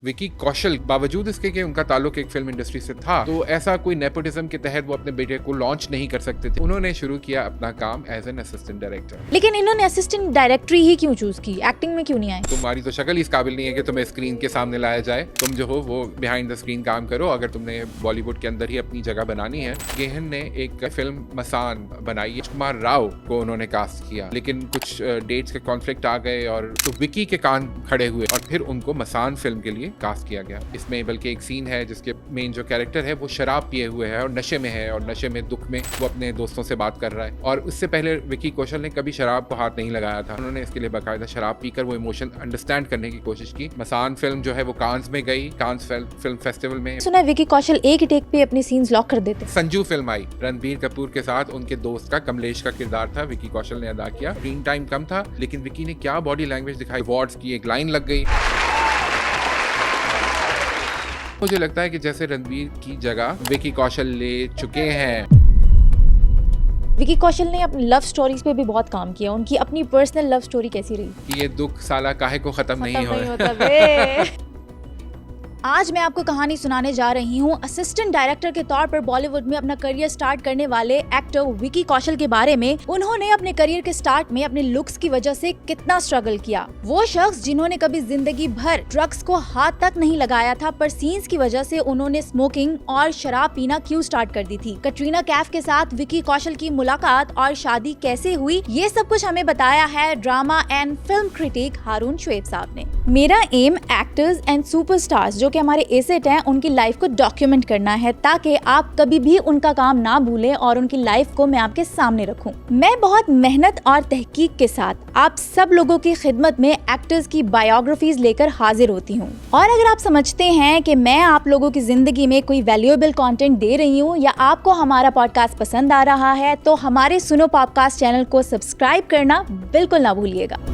विकी कौशल बावजूद इसके कि उनका ताल्लुक एक फिल्म इंडस्ट्री से था, तो ऐसा कोई नेपोटिज्म के तहत वो अपने बेटे को लॉन्च नहीं कर सकते थे। उन्होंने शुरू किया अपना काम एज एन असिस्टेंट डायरेक्टर। लेकिन इन्होंने असिस्टेंट डायरेक्टरी ही क्यों चूज की? एक्टिंग में क्यों नहीं आए? तुम्हारी तो शक्ल इस काबिल नहीं है कि तुम्हें स्क्रीन के सामने लाया जाए। तुम जो हो वो बिहाइंड द स्क्रीन काम करो। अगर तुमने बॉलीवुड के अंदर ही अपनी जगह बनानी है। गेहन ने एक फिल्म मसान बनाई, कुमार राव को उन्होंने कास्ट किया, लेकिन कुछ डेट्स के कॉन्फ्लिक्ट आ गए और तो विकी के कान खड़े हुए और फिर उनको मसान फिल्म के लिए कास्ट किया गया। इसमें बल्कि एक सीन है जिसके मेन जो कैरेक्टर है वो शराब पिए हुए है और नशे में है, और नशे में दुख में वो अपने दोस्तों से बात कर रहा है। और उससे पहले विकी कौशल ने कभी शराब को हाथ नहीं लगाया था। उन्होंने इसके लिए बाकायदा शराब पीकर वो इमोशन अंडरस्टैंड करने की कोशिश की। मसान फिल्म जो है वो कांस में गई, कांस फिल्म फेस्टिवल में। सुना है विकी कौशल एक ही टेक पे अपनी सीन्स लॉक कर देते। संजू फिल्म आई, रणबीर कपूर के साथ उनके दोस्त का कमलेश का किरदार था, विकी कौशल ने अदा किया। स्क्रीन टाइम कम था लेकिन विकी ने क्या बॉडी लैंग्वेज दिखाई। अवार्ड्स की एक लाइन लग गई। मुझे लगता है कि जैसे रणबीर की जगह विकी कौशल ले चुके हैं। विकी कौशल ने अपनी लव स्टोरीज पे भी बहुत काम किया। उनकी अपनी पर्सनल लव स्टोरी कैसी रही? ये दुख साला काहे को खत्म नहीं होता बे। आज मैं आपको कहानी सुनाने जा रही हूँ असिस्टेंट डायरेक्टर के तौर पर बॉलीवुड में अपना करियर स्टार्ट करने वाले एक्टर विकी कौशल के बारे में। उन्होंने अपने करियर के स्टार्ट में अपने लुक्स की वजह से कितना स्ट्रगल किया। वो शख्स जिन्होंने कभी जिंदगी भर ड्रग्स को हाथ तक नहीं लगाया था, पर सीन्स की वजह से उन्होंने स्मोकिंग और शराब पीना क्यों स्टार्ट कर दी थी। कटरीना कैफ के साथ विकी कौशल की मुलाकात और शादी कैसे हुई, ये सब कुछ हमें बताया है ड्रामा एंड फिल्म क्रिटिक हारून शुएब साहब ने। मेरा एम एक्टर्स एंड सुपरस्टार्स जो कि हमारे एसेट हैं, उनकी लाइफ को डॉक्यूमेंट करना है ताकि आप कभी भी उनका काम ना भूलें और उनकी लाइफ को मैं आपके सामने रखूं। मैं बहुत मेहनत और तहकीक के साथ आप सब लोगों की खिदमत में एक्टर्स की बायोग्राफीज लेकर हाजिर होती हूं। और अगर आप समझते हैं कि मैं आप लोगों की जिंदगी में कोई वैल्यूएबल कंटेंट दे रही हूं या आपको हमारा पॉडकास्ट पसंद आ रहा है, तो हमारे सुनो पॉडकास्ट चैनल को सब्सक्राइब करना बिल्कुल ना भूलिएगा।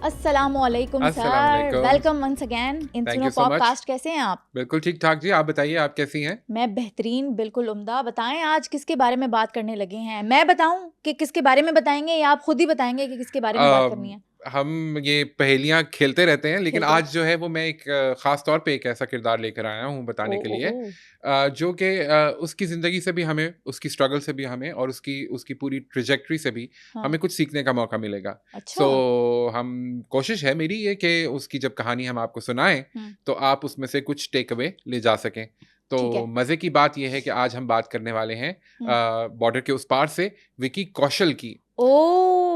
अस्सलामुअलैकुम sir, welcome once again in Suno podcast. कैसे हैं आप? बिल्कुल ठीक ठाक जी, आप बताइए आप कैसी हैं? मैं बेहतरीन, बिल्कुल उम्दा। बताएं आज किसके बारे में बात करने लगे हैं? मैं बताऊं कि किसके बारे में बताएंगे या आप खुद ही बताएंगे कि किसके बारे में बात करनी है? हम ये पहेलियां खेलते रहते हैं, लेकिन आज जो है वो मैं एक खास तौर पे एक ऐसा किरदार लेकर आया हूँ बताने के लिए, जो कि उसकी ज़िंदगी से भी हमें, उसकी स्ट्रगल से भी हमें और उसकी पूरी ट्रेजेक्टरी से भी हमें कुछ सीखने का मौका मिलेगा। अच्छा। हम कोशिश है मेरी ये कि उसकी जब कहानी हम आपको सुनाएं तो आप उसमें से कुछ टेक अवे ले जा सकें। तो मज़े की बात यह है कि आज हम बात करने वाले हैं बॉर्डर के उस पार से विकी कौशल की।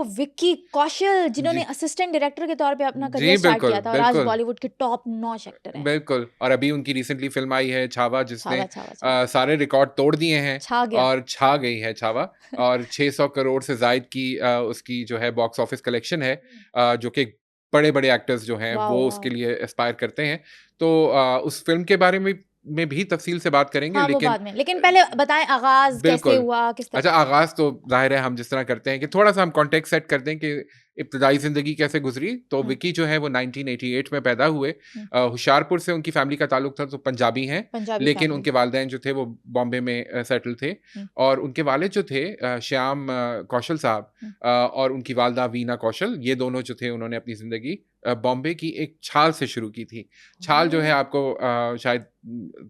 विकी कौशल जिन्होंने असिस्टेंट डायरेक्टर के तौर पे अपना करियर स्टार्ट किया था और आज बॉलीवुड के टॉप नॉच एक्टर हैं। बिल्कुल। और अभी उनकी रिसेंटली फिल्म आई है छावा, जिसने सारे रिकॉर्ड तोड़ दिए हैं और छा गई है छावा। और 600 करोड़ से जायद की उसकी जो है बॉक्स ऑफिस कलेक्शन है, जो कि बड़े बड़े एक्टर्स जो हैं वो उसके लिए एस्पायर करते हैं। तो उस फिल्म के बारे में भी तफसील से बात करेंगे। हाँ, लेकिन पहले बताएं आगाज कैसे हुआ, किस तरह? अच्छा, आगाज तो जाहिर है हम जिस तरह करते हैं कि थोड़ा सा हम कॉन्टेक्स्ट सेट करते हैं कि इब्तदाई जिंदगी कैसे गुजरी। तो विकी जो है वो 1988 में पैदा हुए। होशियारपुर से उनकी फैमिली का ताल्लुक था, तो पंजाबी हैं, लेकिन उनके वालिदैन जो थे वो बॉम्बे में सेटल थे। और उनके वालिद जो थे श्याम कौशल साहब और उनकी वालदा वीना कौशल, ये दोनों जो थे उन्होंने अपनी जिंदगी बॉम्बे की एक छाल से शुरू की थी। छाल जो है आपको शायद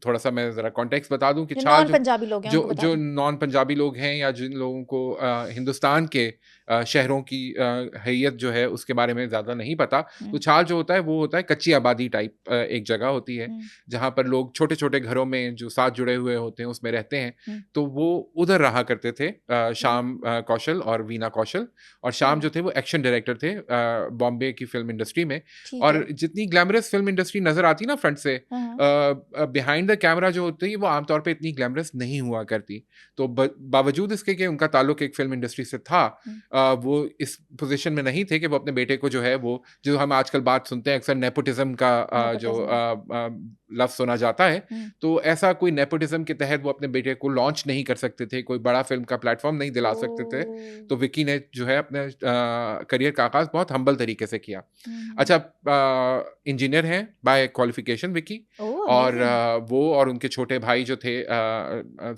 थोड़ा सा मैं जरा कॉन्टेक्स्ट बता दूं कि छाल जो नॉन पंजाबी लोग हैं या जिन लोगों को हिंदुस्तान के शहरों की हैयत जो है उसके बारे में ज़्यादा नहीं पता, तो छाल जो होता है वो होता है कच्ची आबादी टाइप एक जगह होती है जहाँ पर लोग छोटे छोटे घरों में जो साथ जुड़े हुए होते हैं उसमें रहते हैं। तो वो उधर रहा करते थे श्याम कौशल और वीना कौशल। और श्याम जो थे वो एक्शन डायरेक्टर थे बॉम्बे की फिल्म इंडस्ट्री में। और जितनी ग्लैमरस फिल्म इंडस्ट्री नजर आती ना फ्रंट से, बिहाइंड द कैमरा जो होती है वो आमतौर पे इतनी ग्लैमरस नहीं हुआ करती। तो बावजूद इसके कि उनका ताल्लुक एक फिल्म इंडस्ट्री से था, वो इस पोजीशन में नहीं थे कि वो अपने बेटे को जो है वो, जो हम आजकल बात सुनते हैं अक्सर नेपोटिज्म का जो लफ्ज़ सुना जाता है, तो ऐसा कोई नेपोटिज्म के तहत वो अपने बेटे को लॉन्च नहीं कर सकते थे, कोई बड़ा फिल्म का प्लेटफॉर्म नहीं दिला सकते थे। तो विकी ने जो है अपने करियर का आगाज बहुत हम्बल तरीके से किया। अच्छा, इंजीनियर हैं बाय क्वालिफिकेशन विकी, और वो और उनके छोटे भाई जो थे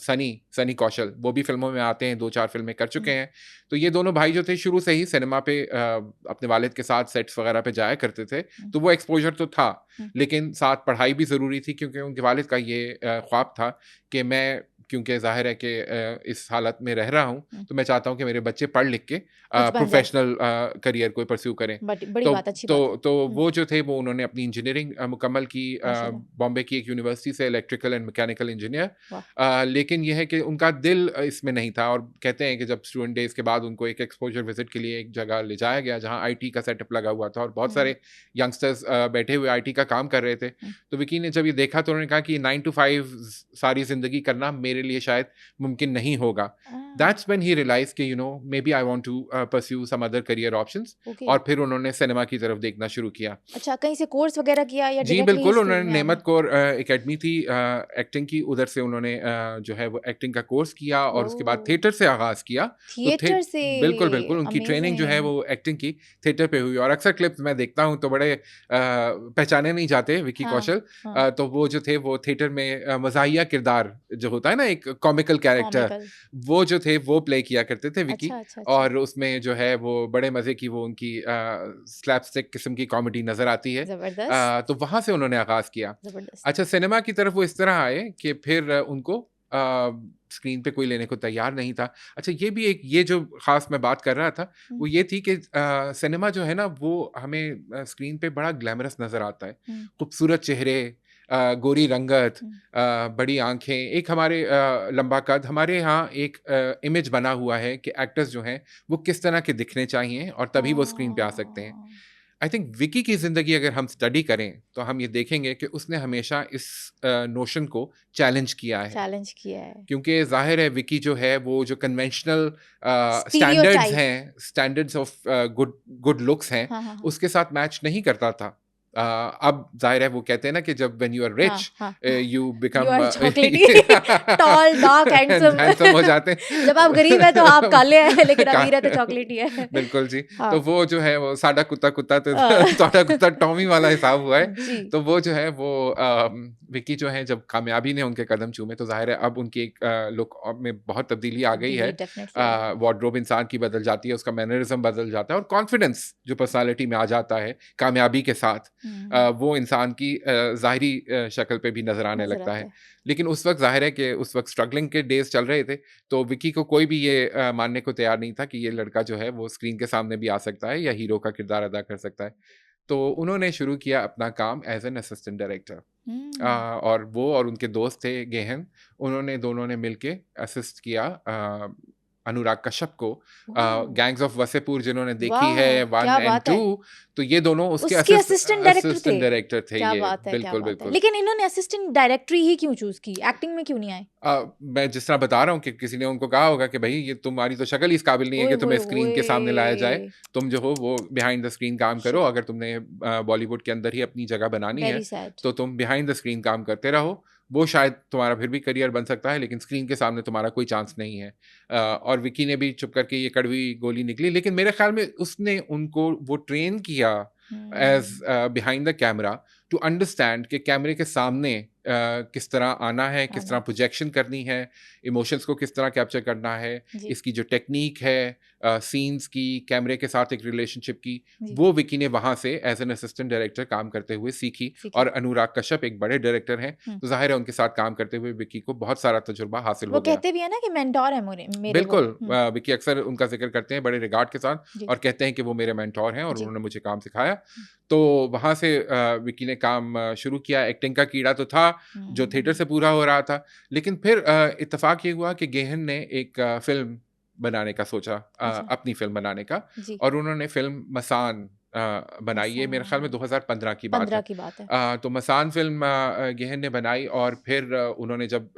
सनी कौशल, वो भी फिल्मों में आते हैं, 2-4 फिल्में कर चुके हैं। तो ये दोनों भाई जो थे शुरू से ही सिनेमा पे अपने वालिद के साथ सेट्स वगैरह पे जाया करते थे, तो वो एक्सपोजर तो था, लेकिन साथ पढ़ाई भी ज़रूरी थी, क्योंकि उनके वालिद का ये ख्वाब था कि मैं, क्योंकि जाहिर है कि इस हालत में रह रहा हूँ, तो मैं चाहता हूँ कि मेरे बच्चे पढ़ लिख के प्रोफेशनल करियर को परस्यू करें। बड़ी बात, अच्छी बात है। तो वो जो थे वो उन्होंने अपनी इंजीनियरिंग मुकम्मल की बॉम्बे की एक यूनिवर्सिटी से, इलेक्ट्रिकल एंड मैकेनिकल इंजीनियर। लेकिन यह है कि उनका दिल इसमें नहीं था, और कहते हैं कि जब स्टूडेंट डेज के बाद उनको एक एक्सपोजर विजिट के लिए एक जगह ले जाया गया जहाँ आईटी का सेटअप लगा हुआ था और बहुत सारे यंगस्टर्स बैठे हुए आईटी का काम कर रहे थे, तो विकी ने जब ये देखा तो उन्होंने कहा कि 9 to 5 सारी जिंदगी करना मेरे लिए शायद मुमकिन नहीं होगा। That's when he realized कि maybe I want to pursue some other career options, और फिर उन्होंने सिनेमा की तरफ देखना शुरू किया। अच्छा, कहीं से कोर्स वगैरह किया या जी बिल्कुल, उन्होंने नेमत कौर एकेडमी थी एक्टिंग की, उधर से उन्होंने जो है वो एक्टिंग का कोर्स किया, और उसके बाद थिएटर से आगाज किया। थिएटर से? बिल्कुल उनकी ट्रेनिंग जो है वो एक्टिंग की थिएटर पे हुई, और अक्सर क्लिप्स मैं देखता हूँ तो बड़े पहचाने नहीं जाते विकी कौशल। तो वो जो थे वो थिएटर में मज़ाहिया किरदार जो होता है ना, एक कॉमिकल कैरेक्टर, वो जो थे वो प्ले किया करते थे विकी। अच्छा। और उसमें जो है वो बड़े मजे की वो उनकी स्लैपस्टिक किस्म की कॉमेडी नजर आती है। तो वहां से उन्होंने आगाज किया। अच्छा, सिनेमा की तरफ वो इस तरह आए कि फिर उनको स्क्रीन पे कोई लेने को तैयार नहीं था। अच्छा, ये जो खास मैं बात कर रहा था वो ये थी कि सिनेमा जो है ना वो हमें स्क्रीन पे बड़ा ग्लैमरस नजर आता है, खूबसूरत चेहरे, गोरी रंगत, बड़ी आंखें, एक हमारे लंबा कद, हमारे यहाँ एक इमेज बना हुआ है कि एक्टर्स जो हैं वो किस तरह के दिखने चाहिए और तभी वो स्क्रीन पे आ सकते हैं। आई थिंक विकी की ज़िंदगी अगर हम स्टडी करें तो हम ये देखेंगे कि उसने हमेशा इस नोशन को चैलेंज किया है, क्योंकि जाहिर है विकी जो है वो जो कन्वेंशनल स्टैंडर्ड्स हैं, स्टैंडर्ड्स ऑफ गुड लुक्स हैं, उसके साथ मैच नहीं करता था। अब जाहिर है वो कहते हैं ना कि जब when you are rich you become tall, dark, handsome हो जाते हैं। जब आप गरीब हैं तो आप काले हैं, लेकिन अमीर है तो चॉकलेटी है। बिल्कुल जी। तो वो जो है वो साडा कुत्ता कुत्ता तो साडा कुत्ता टॉमी वाला हिसाब हुआ है। तो वो जो है वो विकी जो है जब कामयाबी ने उनके कदम चूमे तो जाहिर है अब उनकी एक लुक में बहुत तब्दीली आ गई है। वार्डरोब इंसान की बदल जाती है, उसका मैनरिज्म बदल जाता है, और कॉन्फिडेंस जो पर्सनालिटी में आ जाता है कामयाबी के साथ, वो इंसान की ज़ाहिरी शक्ल पे भी नज़र आने लगता है। लेकिन उस वक्त जाहिर है कि उस वक्त स्ट्रगलिंग के डेज चल रहे थे, तो विकी को कोई भी ये मानने को तैयार नहीं था कि ये लड़का जो है वो स्क्रीन के सामने भी आ सकता है या हीरो का किरदार अदा कर सकता है। तो उन्होंने शुरू किया अपना काम एज एन असिस्टेंट डायरेक्टर, और वो और उनके दोस्त थे गेहन, उन्होंने दोनों ने मिलके असिस्ट किया अनुराग कश्यप को। गैंग्स ऑफ वसेपुर जिन्होंने देखी है 1 and 2, तो ये दोनों उसके असिस्टेंट डायरेक्टर थे। क्या ये बात है, बिल्कुल। लेकिन इन्होंने असिस्टेंट डायरेक्टरी ही क्यों चूज की, एक्टिंग में क्यों नहीं आए? मैं जिस तरह बता रहा हूँ कि किसी ने उनको कहा होगा कि भाई ये तुम्हारी तो शक्ल ही इस काबिल नहीं है कि तुम्हें स्क्रीन के सामने लाया जाए, तुम जो हो वो बिहाइंड द स्क्रीन काम करो। अगर तुमने बॉलीवुड के अंदर ही अपनी जगह बनानी है तो तुम बिहाइंड द स्क्रीन काम करते रहो, वो शायद तुम्हारा फिर भी करियर बन सकता है, लेकिन स्क्रीन के सामने तुम्हारा कोई चांस नहीं है। और विकी ने भी चुप करके ये कड़वी गोली निकली, लेकिन मेरे ख्याल में उसने उनको वो ट्रेन किया as behind the camera to understand कि कैमरे के सामने किस तरह आना है, किस तरह प्रोजेक्शन करनी है, इमोशंस को किस तरह कैप्चर करना है, इसकी जो टेक्निक है सीन्स की, कैमरे के साथ एक रिलेशनशिप की, वो विकी ने वहाँ से एज एन असिस्टेंट डायरेक्टर काम करते हुए सीखी। और अनुराग कश्यप एक बड़े डायरेक्टर हैं, तो जाहिर है उनके साथ काम करते हुए विकी को बहुत सारा तजुर्बा हासिल हो गया। वो कहते भी है ना कि मेंटोर है मेरे। बिल्कुल, विकी अक्सर उनका जिक्र करते हैं बड़े रिगार्ड के साथ, और कहते हैं कि वो मेरे मेंटोर हैं और उन्होंने मुझे काम सिखाया। तो वहाँ से विकी ने काम शुरू किया। एक्टिंग का कीड़ा तो था जो थिएटर से पूरा हो रहा था, लेकिन फिर इत्तेफाक ये हुआ कि गेहन ने एक फिल्म बनाने का सोचा, अपनी फिल्म बनाने का, और उन्होंने फिल्म मसान बनाई है। मेरे ख्याल में 2015 की बात है। तो मसान फिल्म गेहन ने बनाई, और फिर उन्होंने जब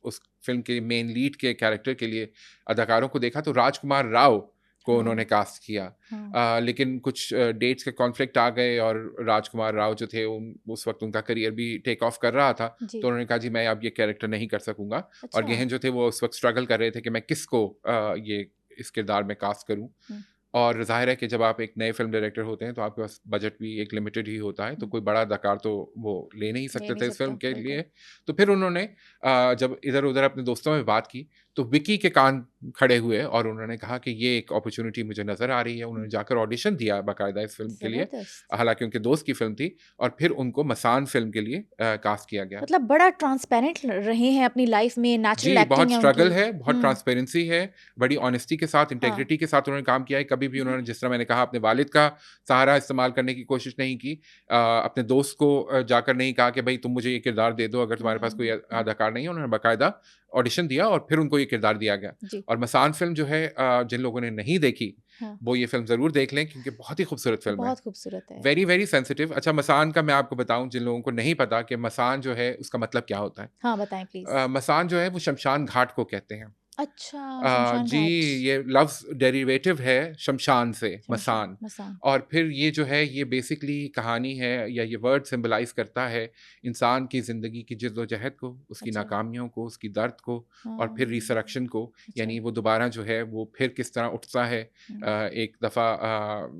उस फिल्म के मेन लीड के कैरेक्टर के लिए अदाकारों को देखा तो राजकुमार राव को उन्होंने कास्ट किया। लेकिन कुछ डेट्स के कॉन्फ्लिक्ट आ गए, और राजकुमार राव जो थे उस वक्त उनका करियर भी टेक ऑफ कर रहा था, तो उन्होंने कहा जी मैं अब ये कैरेक्टर नहीं कर सकूंगा। और गेहन जो थे वो उस वक्त स्ट्रगल कर रहे थे कि मैं किसको ये इस किरदार में कास्ट करूं। और ज़ाहिर है कि जब आप एक नए फ़िल्म डायरेक्टर होते हैं तो आपके पास बजट भी एक लिमिटेड ही होता है, तो कोई बड़ा अदाकार तो वो ले नहीं सकते थे इस फ़िल्म के लिए। तो फिर उन्होंने जब इधर-उधर अपने दोस्तों में बात की, तो विकी के कान खड़े हुए और उन्होंने कहा कि ये एक अपॉर्च्युनिटी मुझे नज़र आ रही है। उन्होंने जाकर ऑडिशन दिया बाकायदा इस फ़िल्म के लिए, हालाँकि उनके दोस्त की फ़िल्म थी, और फिर उनको मसान फ़िल्म के लिए कास्ट किया गया। मतलब बड़ा ट्रांसपेरेंट रहे हैं अपनी लाइफ में, नेचुरल जी, एक्टिंग बहुत है स्ट्रगल उनकी। है, बहुत ट्रांसपेरेंसी है, बड़ी ऑनेस्टी के साथ, इंटेग्रिटी के साथ उन्होंने काम किया है। कभी भी उन्होंने, जिस तरह मैंने कहा, अपने वालिद का सहारा इस्तेमाल करने की कोशिश नहीं की। अपने दोस्त को जाकर नहीं कहा कि भई तुम मुझे ये किरदार दे दो अगर तुम्हारे पास कोई अदाकार नहीं है। उन्होंने बाकायदा ऑडिशन दिया और फिर उनको ये किरदार दिया गया। और मसान फ़िल्म जो है, जिन लोगों ने नहीं देखी, वो ये फ़िल्म ज़रूर देख लें क्योंकि बहुत ही खूबसूरत फ़िल्म है। बहुत खूबसूरत है। Very, very sensitive. अच्छा, मसान का मैं आपको बताऊँ, जिन लोगों को नहीं पता कि मसान जो है उसका मतलब क्या होता है। हाँ, बताएँ प्लीज़। मसान जो है वो शमशान घाट को कहते हैं। अच्छा, शमशान जी, घाट। ये लफ्ज़ डेरिवेटिव है शमशान से, शमशान, मसान। मसान। और फिर ये जो है, ये बेसिकली कहानी है, या ये वर्ड सिंबलाइज़ करता है इंसान की ज़िंदगी की जद्दोजहद को, उसकी अच्छा। नाकामियों को, उसकी दर्द को, और फिर रिसरेक्शन को। अच्छा। यानी वो दोबारा जो है वो फिर किस तरह उठता है एक दफ़ा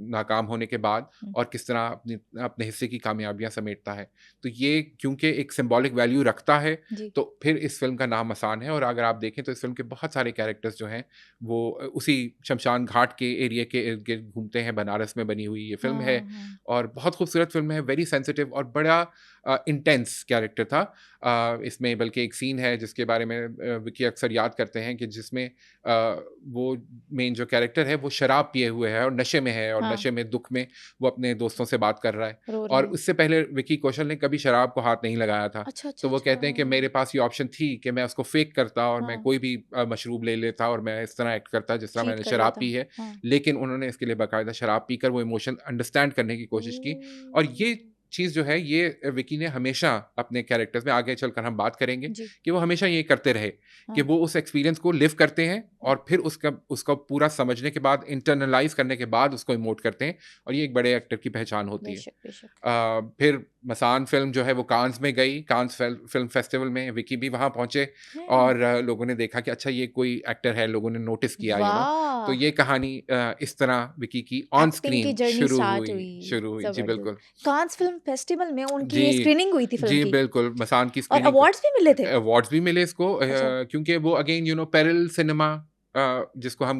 नाकाम होने के बाद, और किस तरह अपने हिस्से की कामयाबियाँ समेटता है। तो ये क्योंकि एक सिंबॉलिक वैल्यू रखता है, जी। तो फिर इस फ़िल्म का नाम मसान है। और अगर आप देखें तो इस फ़िल्म के बहुत सारे कैरेक्टर्स जो हैं वो उसी शमशान घाट के एरिया के इर्द-गिर्द घूमते हैं। बनारस में बनी हुई ये फ़िल्म है, और बहुत खूबसूरत फ़िल्म है, वेरी सेंसिटिव और बड़ा इंटेंस कैरेक्टर था। इसमें बल्कि एक सीन है जिसके बारे में विकी अक्सर याद करते हैं कि जिसमें वो मेन जो कैरेक्टर है वो शराब पिए हुए है और नशे में है, और नशे में, दुःख में वो अपने दोस्तों से बात कर रहा है। और उससे पहले विकी कौशल ने कभी शराब को हाथ नहीं लगाया था। तो वो कहते हैं कि मेरे पास ये ऑप्शन थी कि मैं उसको फेक करता और मैं कोई भी मशरूब ले लेता और मैं इस तरह एक्ट करता जिस तरह मैंने शराब पी है। लेकिन उन्होंने इसके लिए बाकायदा शराब पीकर वो इमोशन अंडरस्टैंड करने की कोशिश की। और ये चीज़ जो है, ये विकी ने हमेशा अपने कैरेक्टर्स में, आगे चलकर हम बात करेंगे कि वो हमेशा ये करते रहे कि वो उस एक्सपीरियंस को लिव करते हैं और फिर उसका पूरा समझने के बाद, इंटरनलाइज करने के बाद उसको इमोट करते हैं, और ये एक बड़े एक्टर की पहचान होती है। फिर मसान फ़िल्म जो है वो कांस में गई, कांस फ़िल्म फेस्टिवल में विकी भी वहाँ पहुँचे, और लोगों ने देखा कि अच्छा ये कोई एक्टर है, लोगों ने नोटिस किया, तो ये कहानी इस तरह विकी की ऑन स्क्रीन शुरू हुई। जी बिल्कुल। कांस फिल्म फेस्टिवल में उनकी स्क्रीनिंग हुई थी फिल्म जी की। बिल्कुल, मसान की और स्क्रीनिंग, अवार्ड्स भी मिले थे। अवार्ड्स भी मिले इसको, क्योंकि वो अगेन पैरेलल सिनेमा, जिसको हम,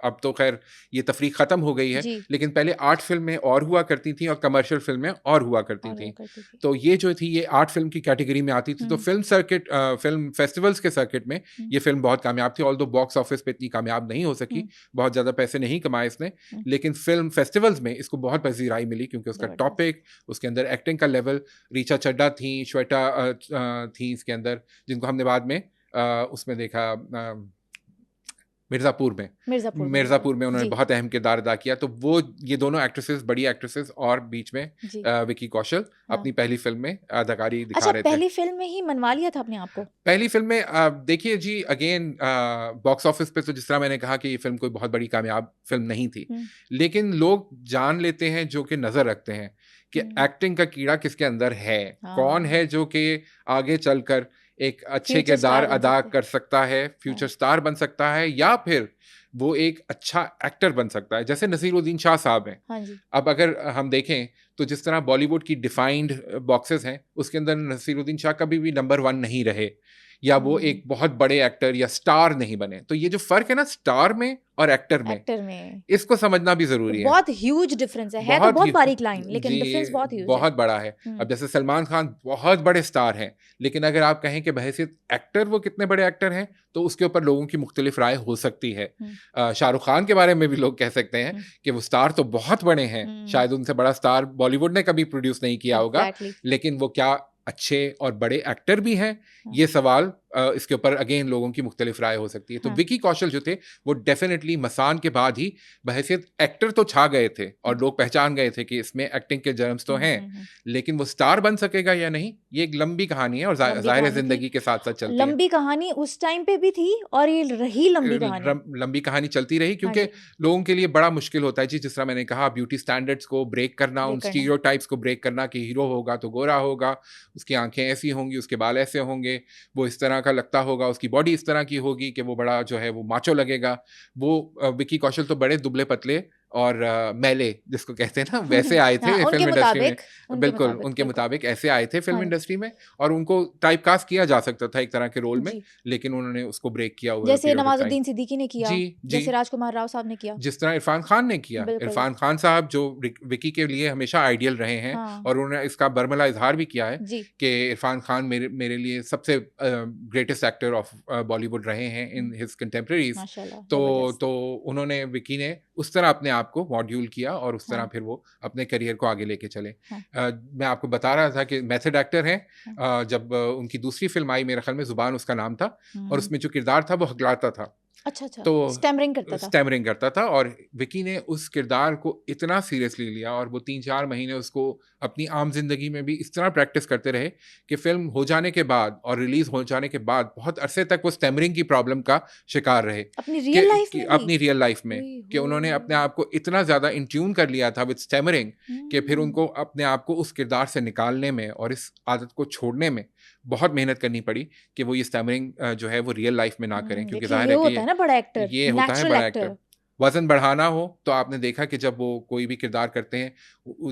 अब तो खैर ये तफरीक ख़त्म हो गई है, लेकिन पहले आर्ट फिल्में और हुआ करती थी और कमर्शियल फिल्में और हुआ करती थी। तो ये जो थी, ये आर्ट फिल्म की कैटेगरी में आती थी। तो फिल्म फेस्टिवल्स के सर्किट में ये फिल्म बहुत कामयाब थी, ऑल्दो बॉक्स ऑफिस पे इतनी कामयाब नहीं हो सकी, बहुत ज़्यादा पैसे नहीं कमाए इसने, लेकिन फिल्म फेस्टिवल्स में इसको बहुत पज़ीराई मिली क्योंकि उसका टॉपिक, उसके अंदर एक्टिंग का लेवल, रीचा चड्ढा थी, श्वेता थी इसके अंदर, जिनको हमने बाद में उसमें देखा मिर्ज़ापुर में उन्होंने बहुत अहम किरदार अदा किया। तो वो ये दोनों एक्ट्रेसेस, बड़ी एक्ट्रेसेस, और बीच में विकी कौशल अपनी पहली फिल्म में अदाकारी दिखा रहे थे। पहली फिल्म में ही मनवा लिया था अपने आप को? पहली फिल्म में देखिए जी, अगेन बॉक्स ऑफिस पे तो जिस तरह मैंने कहा कि ये फिल्म कोई बहुत बड़ी कामयाब फिल्म नहीं थी, लेकिन लोग जान लेते हैं जो कि नज़र रखते हैं कि एक्टिंग का कीड़ा किसके अंदर है, कौन है जो कि आगे चलकर एक अच्छे किरदार अदा कर सकता है, फ्यूचर स्टार बन सकता है, या फिर वो एक अच्छा एक्टर बन सकता है, जैसे नसीरुद्दीन शाह साहब हैं। हाँ जी। अब अगर हम देखें तो जिस तरह बॉलीवुड की डिफाइंड बॉक्सेस हैं, उसके अंदर नसीरुद्दीन शाह कभी भी नंबर 1 नहीं रहे, या वो एक बहुत बड़े एक्टर या स्टार नहीं बने। तो ये जो फर्क है ना स्टार में और एक्टर में, इसको समझना भी जरूरी है। बहुत ह्यूज डिफरेंस है तो बहुत बारीक लाइन, लेकिन डिफरेंस बहुत ह्यूज है, बहुत बड़ा है। अब जैसे सलमान खान बहुत बड़े स्टार हैं, लेकिन अगर आप कहें कि बहैसियत एक्टर वो कितने बड़े एक्टर हैं, तो उसके ऊपर लोगों की मुख्तलिफ राय हो सकती है। शाहरुख खान के बारे में भी लोग कह सकते हैं कि वो स्टार तो बहुत बड़े हैं, शायद उनसे बड़ा स्टार बॉलीवुड ने कभी प्रोड्यूस नहीं किया होगा, लेकिन वो क्या अच्छे और बड़े एक्टर भी हैं? ये सवाल इसके ऊपर अगेन लोगों की मुख्तलिफ राय हो सकती है। तो विकी कौशल जो थे वो डेफिनेटली मसान के बाद ही बहैसियत एक्टर तो छा गए थे और लोग पहचान गए थे कि इसमें एक्टिंग के जर्म्स तो हैं, लेकिन वो स्टार बन सकेगा या नहीं, ये एक लंबी कहानी है और ज़ाहिर जिंदगी के साथ साथ चलती है। लंबी कहानी उस टाइम पे भी थी और ये रही लंबी कहानी चलती रही, क्योंकि लोगों के लिए बड़ा मुश्किल होता है जी, जिस तरह मैंने कहा, ब्यूटी स्टैंडर्ड्स को ब्रेक करना, उन स्टीरियोटाइप्स को ब्रेक करना कि हीरो होगा तो गोरा होगा, उसकी आंखें ऐसी होंगी, उसके बाल ऐसे होंगे, वो इस तरह का लगता होगा, उसकी बॉडी इस तरह की होगी कि वो बड़ा जो है वो माचो लगेगा। वो विकी कौशल तो बड़े दुबले पतले और मैले जिसको कहते हैं ना, वैसे आए थे हाँ, फिल्म इंडस्ट्री में। उनके बिल्कुल मुताबिक, उनके मुताबिक ऐसे आए थे फिल्म हाँ। इंडस्ट्री में, और उनको टाइप कास्ट किया जा सकता था एक तरह के रोल में, जी। लेकिन उन्होंने उसको ब्रेक किया ओवर जैसे period of time. Nawazuddin Siddiqui ने किया, जी जी, जैसे राजकुमार राव साहब ने किया। जिस तरह इरफान खान ने किया। बिल्कुल। इरफान खान साहब जो विकी के लिए हमेशा आइडियल रहे हैं, हाँ। और उन्होंने इसका बर्मला इजहार भी किया है जी। कि इरफान खान मेरे लिए सबसे ग्रेटेस्ट एक्टर ऑफ बॉलीवुड रहे हैं इन हिज कंटेम्प्रेरीज। माशाल्लाह, तो जबरदस्त। तो उन्होंने विकी ने उस तरह अपने आप को मॉड्यूल किया, और उस तरह हाँ। फिर वो अपने करियर को आगे लेके चले। हाँ। मैं आपको बता रहा था कि मेथड एक्टर हैं। हाँ। जब उनकी दूसरी फिल्म आई, मेरे ख्याल में जुबान उसका नाम था, और हम्म। उसमें जो किरदार था वो हकलाता था, अच्छा, तो स्टैमरिंग करता था। स्टैमरिंग करता था, और विकी ने उस किरदार को इतना सीरियसली लिया, और वो 3-4 महीने उसको अपनी आम जिंदगी में भी इस तरह प्रैक्टिस करते रहे कि फिल्म हो जाने के बाद और रिलीज हो जाने के बाद बहुत अरसे तक वो स्टैमरिंग की प्रॉब्लम का शिकार रहे। अपनी रियल लाइफ में भी? अपनी रियल लाइफ में, कि उन्होंने अपने आप को इतना ज्यादा इन ट्यून कर लिया था विद स्टैमरिंग कि फिर उनको अपने आप को उस किरदार से निकालने में और इस आदत को छोड़ने में बहुत मेहनत करनी पड़ी कि वो ये स्टैमरिंग जो है वो रियल लाइफ में ना करें, क्योंकि जाहिर है कि होता है ना बड़ा एक्टर, ये होता है बड़ा एक्टर। वजन बढ़ाना हो तो आपने देखा कि जब वो कोई भी किरदार करते हैं,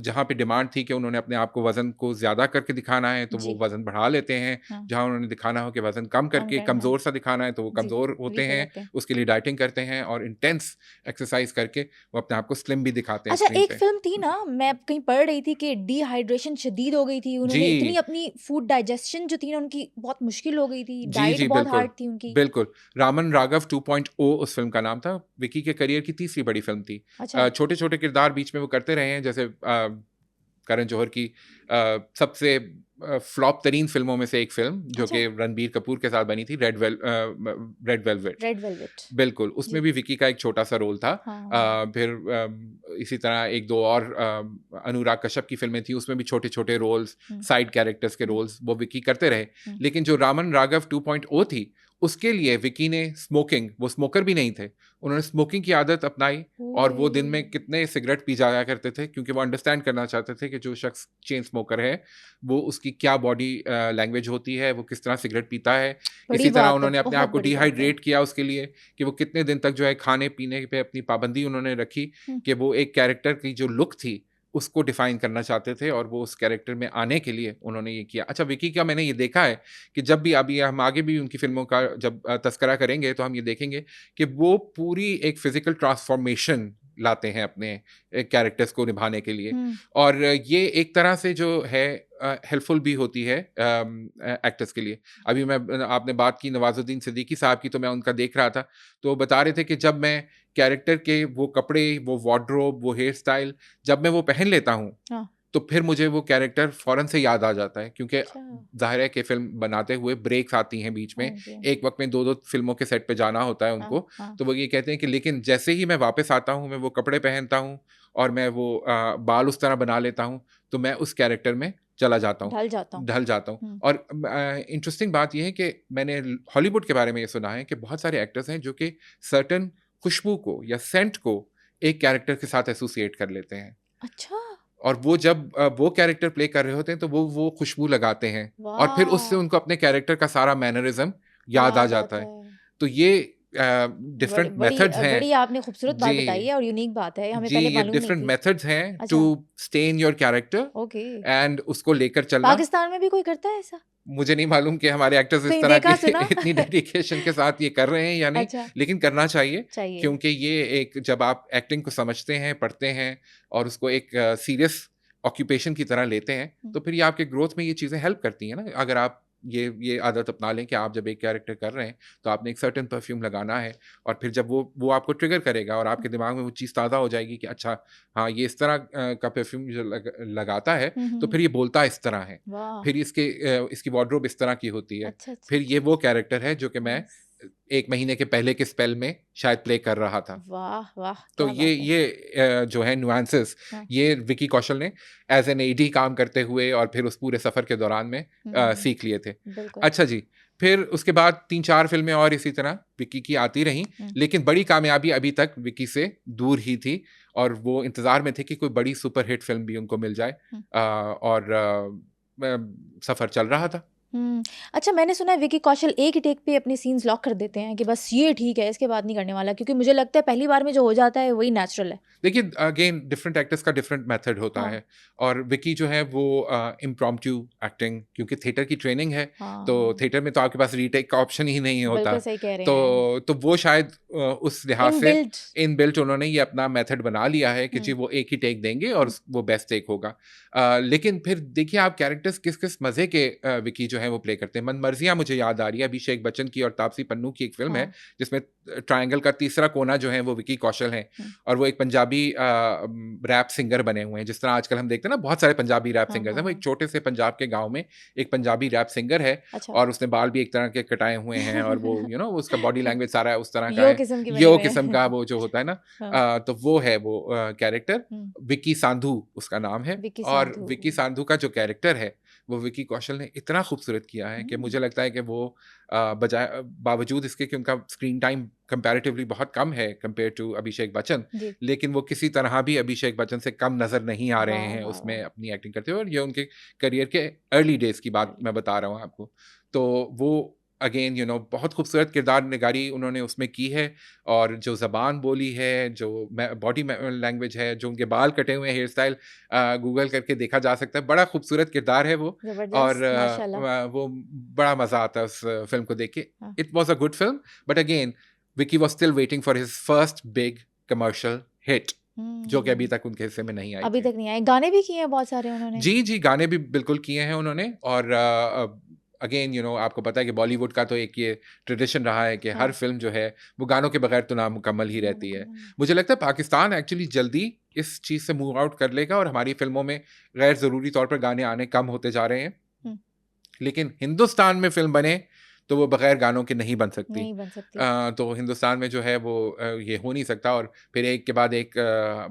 जहाँ पे डिमांड थी कि उन्होंने अपने आप को वजन को ज्यादा करके दिखाना है तो वो वजन बढ़ा लेते हैं। हाँ। जहाँ उन्होंने दिखाना हो कि वजन कम करके कमजोर सा दिखाना है तो वो कमजोर होते हैं, उसके लिए डाइटिंग करते हैं और इंटेंस एक्सरसाइज करके वो अपने आप को स्लिम भी दिखाते हैं। अच्छा, एक फिल्म थी ना, मैं कहीं पढ़ रही थी कि डिहाइड्रेशन शदीद हो गई थी, उन्होंने इतनी अपनी फूड डाइजेशन जो थी ना उनकी बहुत मुश्किल हो गई थी, डाइट बहुत हार्ड थी उनकी। बिल्कुल। रामन राघव 2.0 उस फिल्म का नाम था। विकी के करियर की तीसरी बड़ी फिल्म थी। छोटे छोटे किरदार बीच में वो करते रहे हैं, जैसे करण जौहर की सबसे फ्लॉप तरीन फिल्मों में से एक फिल्म जो कि रणबीर कपूर के साथ बनी थी, रेड वेलवेट। बिल्कुल, उसमें भी विकी का एक छोटा सा रोल था। फिर इसी तरह एक दो और अनुराग कश्यप की फिल्में थी, उसमें भी छोटे छोटे रोल्स, साइड कैरेक्टर्स के रोल्स वो विकी करते रहे। लेकिन जो रामन राघव 2.0 थी उसके लिए विकी ने स्मोकिंग, वो स्मोकर भी नहीं थे, उन्होंने स्मोकिंग की आदत अपनाई, और वो दिन में कितने सिगरेट पी जाया करते थे, क्योंकि वो अंडरस्टैंड करना चाहते थे कि जो शख्स चेन स्मोकर है वो उसकी क्या बॉडी लैंग्वेज होती है, वो किस तरह सिगरेट पीता है। इसी तरह उन्होंने अपने आप को डिहाइड्रेट किया उसके लिए, कि वो कितने दिन तक जो है खाने पीने पे अपनी पाबंदी उन्होंने रखी, कि वो एक कैरेक्टर की जो लुक थी उसको डिफाइन करना चाहते थे, और वो उस कैरेक्टर में आने के लिए उन्होंने ये किया। अच्छा, विकी का मैंने ये देखा है कि जब भी अभी हम आगे भी उनकी फिल्मों का जब तस्करा करेंगे तो हम ये देखेंगे कि वो पूरी एक फिजिकल ट्रांसफॉर्मेशन लाते हैं अपने कैरेक्टर्स को निभाने के लिए, और ये एक तरह से जो है हेल्पफुल भी होती है एक्टर्स के लिए। अभी आपने बात की नवाजुद्दीन सिद्दीकी साहब की, तो मैं उनका देख रहा था, तो बता रहे थे कि जब मैं कैरेक्टर के वो कपड़े, वो वार्डरोब, वो हेयर स्टाइल जब मैं वो पहन लेता हूँ तो फिर मुझे वो कैरेक्टर फौरन से याद आ जाता है, क्योंकि जाहिर है कि फिल्म बनाते हुए ब्रेक्स आती हैं बीच में, एक वक्त में 2-2 फिल्मों के सेट पे जाना होता है उनको, तो वो ये कहते हैं कि लेकिन जैसे ही मैं वापस आता हूँ, मैं वो कपड़े पहनता हूँ और मैं वो बाल उस तरह बना लेता हूँ, तो मैं उस कैरेक्टर में चला जाता हूँ, ढल जाता हूँ। और इंटरेस्टिंग बात यह है कि मैंने हॉलीवुड के बारे में ये सुना है कि बहुत सारे एक्टर्स हैं जो कि सर्टन खुशबू को या सेंट को एक कैरेक्टर के साथ एसोसिएट कर लेते हैं। अच्छा। और वो जब वो कैरेक्टर प्ले कर रहे होते हैं तो वो खुशबू लगाते हैं, और फिर उससे उनको अपने कैरेक्टर का सारा मैनरिज्म याद आ जाता है। तो ये डिफरेंट मेथड्स हैं। बड़ी आपने खूबसूरत बात बताई है और यूनिक बात है, हमें पहले मालूम नहीं थी। डिफरेंट मेथड्स हैं to stay in your character and उसको लेकर चलना। पाकिस्तान में भी कोई करता है ऐसा? मुझे नहीं मालूम कि हमारे एक्टर्स इस तरह की इतनी डेडिकेशन के साथ ये कर रहे हैं या नहीं। अच्छा। लेकिन करना चाहिए, क्योंकि ये एक, जब आप एक्टिंग को समझते हैं, पढ़ते हैं और उसको एक सीरियस ऑक्यूपेशन की तरह लेते हैं, तो फिर ये आपके ग्रोथ में ये चीज़ें हेल्प करती हैं ना। अगर आप ये आदत अपना लें कि आप जब एक कैरेक्टर कर रहे हैं तो आपने एक सर्टेन परफ्यूम लगाना है, और फिर जब वो आपको ट्रिगर करेगा और आपके दिमाग में वो चीज़ ताज़ा हो जाएगी कि अच्छा हाँ ये इस तरह का परफ्यूम जो लगाता है तो फिर ये बोलता इस तरह है, फिर इसकी वार्डरोब इस तरह की होती है। अच्छा। फिर ये वो कैरेक्टर है जो कि मैं 1 महीने के पहले के स्पेल में शायद प्ले कर रहा था। वाह वाह। तो ये जो है नुआंसेस, ये विकी कौशल ने एज एन एडी काम करते हुए और फिर उस पूरे सफर के दौरान में सीख लिए थे। अच्छा जी, फिर उसके बाद 3-4 फिल्में और इसी तरह विकी की आती रहीं, लेकिन बड़ी कामयाबी अभी तक विकी से दूर ही थी, और वो इंतजार में थे कि कोई बड़ी सुपर हिट फिल्म भी उनको मिल जाए, और सफर चल रहा था। अच्छा, मैंने सुना है विकी कौशल एक ही टेक पे अपने सीन्स लॉक कर देते हैं कि बस ये ठीक है, इसके बाद नहीं करने वाला, क्योंकि मुझे लगता है पहली बार में जो हो जाता है वही नेचुरल है। देखिए अगेन डिफरेंट एक्टर्स का डिफरेंट मेथड होता हाँ। है और विकी जो है वो इम्प्रॉम्प्टू एक्टिंग, क्योंकि थिएटर की ट्रेनिंग है तो हाँ, थिएटर में तो आपके पास रीटेक का ऑप्शन ही नहीं होता। बिल्कुल सही कह रहे हैं। तो वो शायद उस लिहाज से इनबिल्ट। इनबिल्ट उन्होंने ये अपना मेथड बना लिया है कि जी वो एक ही टेक देंगे और वो बेस्ट टेक होगा। लेकिन फिर देखिए आप कैरेक्टर्स किस किस मजे के विकी जो है वो प्ले करते हैं। मन मर्जियाँ मुझे याद आ रही है, अभिषेक बच्चन की और तापसी पन्नू की एक फिल्म है हाँ। जिसमें ट्रायंगल का तीसरा कोना जो है वो विकी कौशल है और वो एक पंजाबी रैप सिंगर बने हुए हैं। जिस तरह आजकल हम देखते हैं ना बहुत सारे पंजाबी रैप हाँ, सिंगर्स हाँ, हैं, वो एक हाँ। छोटे से पंजाब के गांव में एक पंजाबी रैप सिंगर है अच्छा। और उसने बाल भी एक तरह के कटाए हुए हैं और वो उसका बॉडी लैंग्वेज सारा उस तरह का यो है, किस्म की बने यो हुए हैं। किस्म का वो जो होता है ना। हाँ। तो वो है वो कैरेक्टर, हम्म, विकी सांधू उसका नाम है। विकी और साधु। विकी सांधू का जो कैरेक्टर है वो विकी कौशल ने इतना खूबसूरत किया है कि हम्म, मुझे लगता है कि वो बावजूद इसके कि उनका स्क्रीन टाइम कंपैरेटिवली बहुत कम है कंपेयर टू अभिषेक बच्चन, जी। लेकिन वो किसी तरह भी अभिषेक बच्चन से कम नजर नहीं आ रहे वाह हैं वाह उसमें वाह। अपनी एक्टिंग करते हुए। और ये उनके करियर के अर्ली डेज की बात मैं बता रहा हूँ आपको। तो वो अगेन बहुत खूबसूरत किरदार निगारी उन्होंने उसमें की है। और जो ज़बान बोली है, जो बॉडी लैंग्वेज है, जो उनके बाल कटे हुए हेयर स्टाइल गूगल करके देखा जा सकता है। बड़ा खूबसूरत किरदार है वो। और जबरदस्त, माशाल्लाह। वो बड़ा मज़ा आता है उस फिल्म को देख के। हाँ। It was a good film but again Vicky was still waiting for his first big commercial hit जो कि अभी हम्म, तक उनके हिस्से में नहीं आई अभी थी। तक नहीं आए। गाने भी किए हैं बहुत सारे उन्होंने। जी, जी, गाने भी बिल्कुल किए हैं उन्होंने। और अगेन आपको पता है कि बॉलीवुड का तो एक ये ट्रेडिशन रहा है कि हर हाँ। फ़िल्म जो है वो गानों के बगैर तो नामुकम्मल ही रहती है। नामुकम्मल है। मुझे लगता है पाकिस्तान एक्चुअली जल्दी इस चीज़ से मूव आउट कर लेगा और हमारी फ़िल्मों में गैर ज़रूरी तौर पर गाने आने कम होते जा रहे हैं। हम्म, लेकिन हिंदुस्तान में फ़िल्म बने तो वो बगैर गानों के नहीं बन सकती। नहीं बन सकती। तो हिंदुस्तान में जो है वो ये हो नहीं सकता। और फिर एक के बाद एक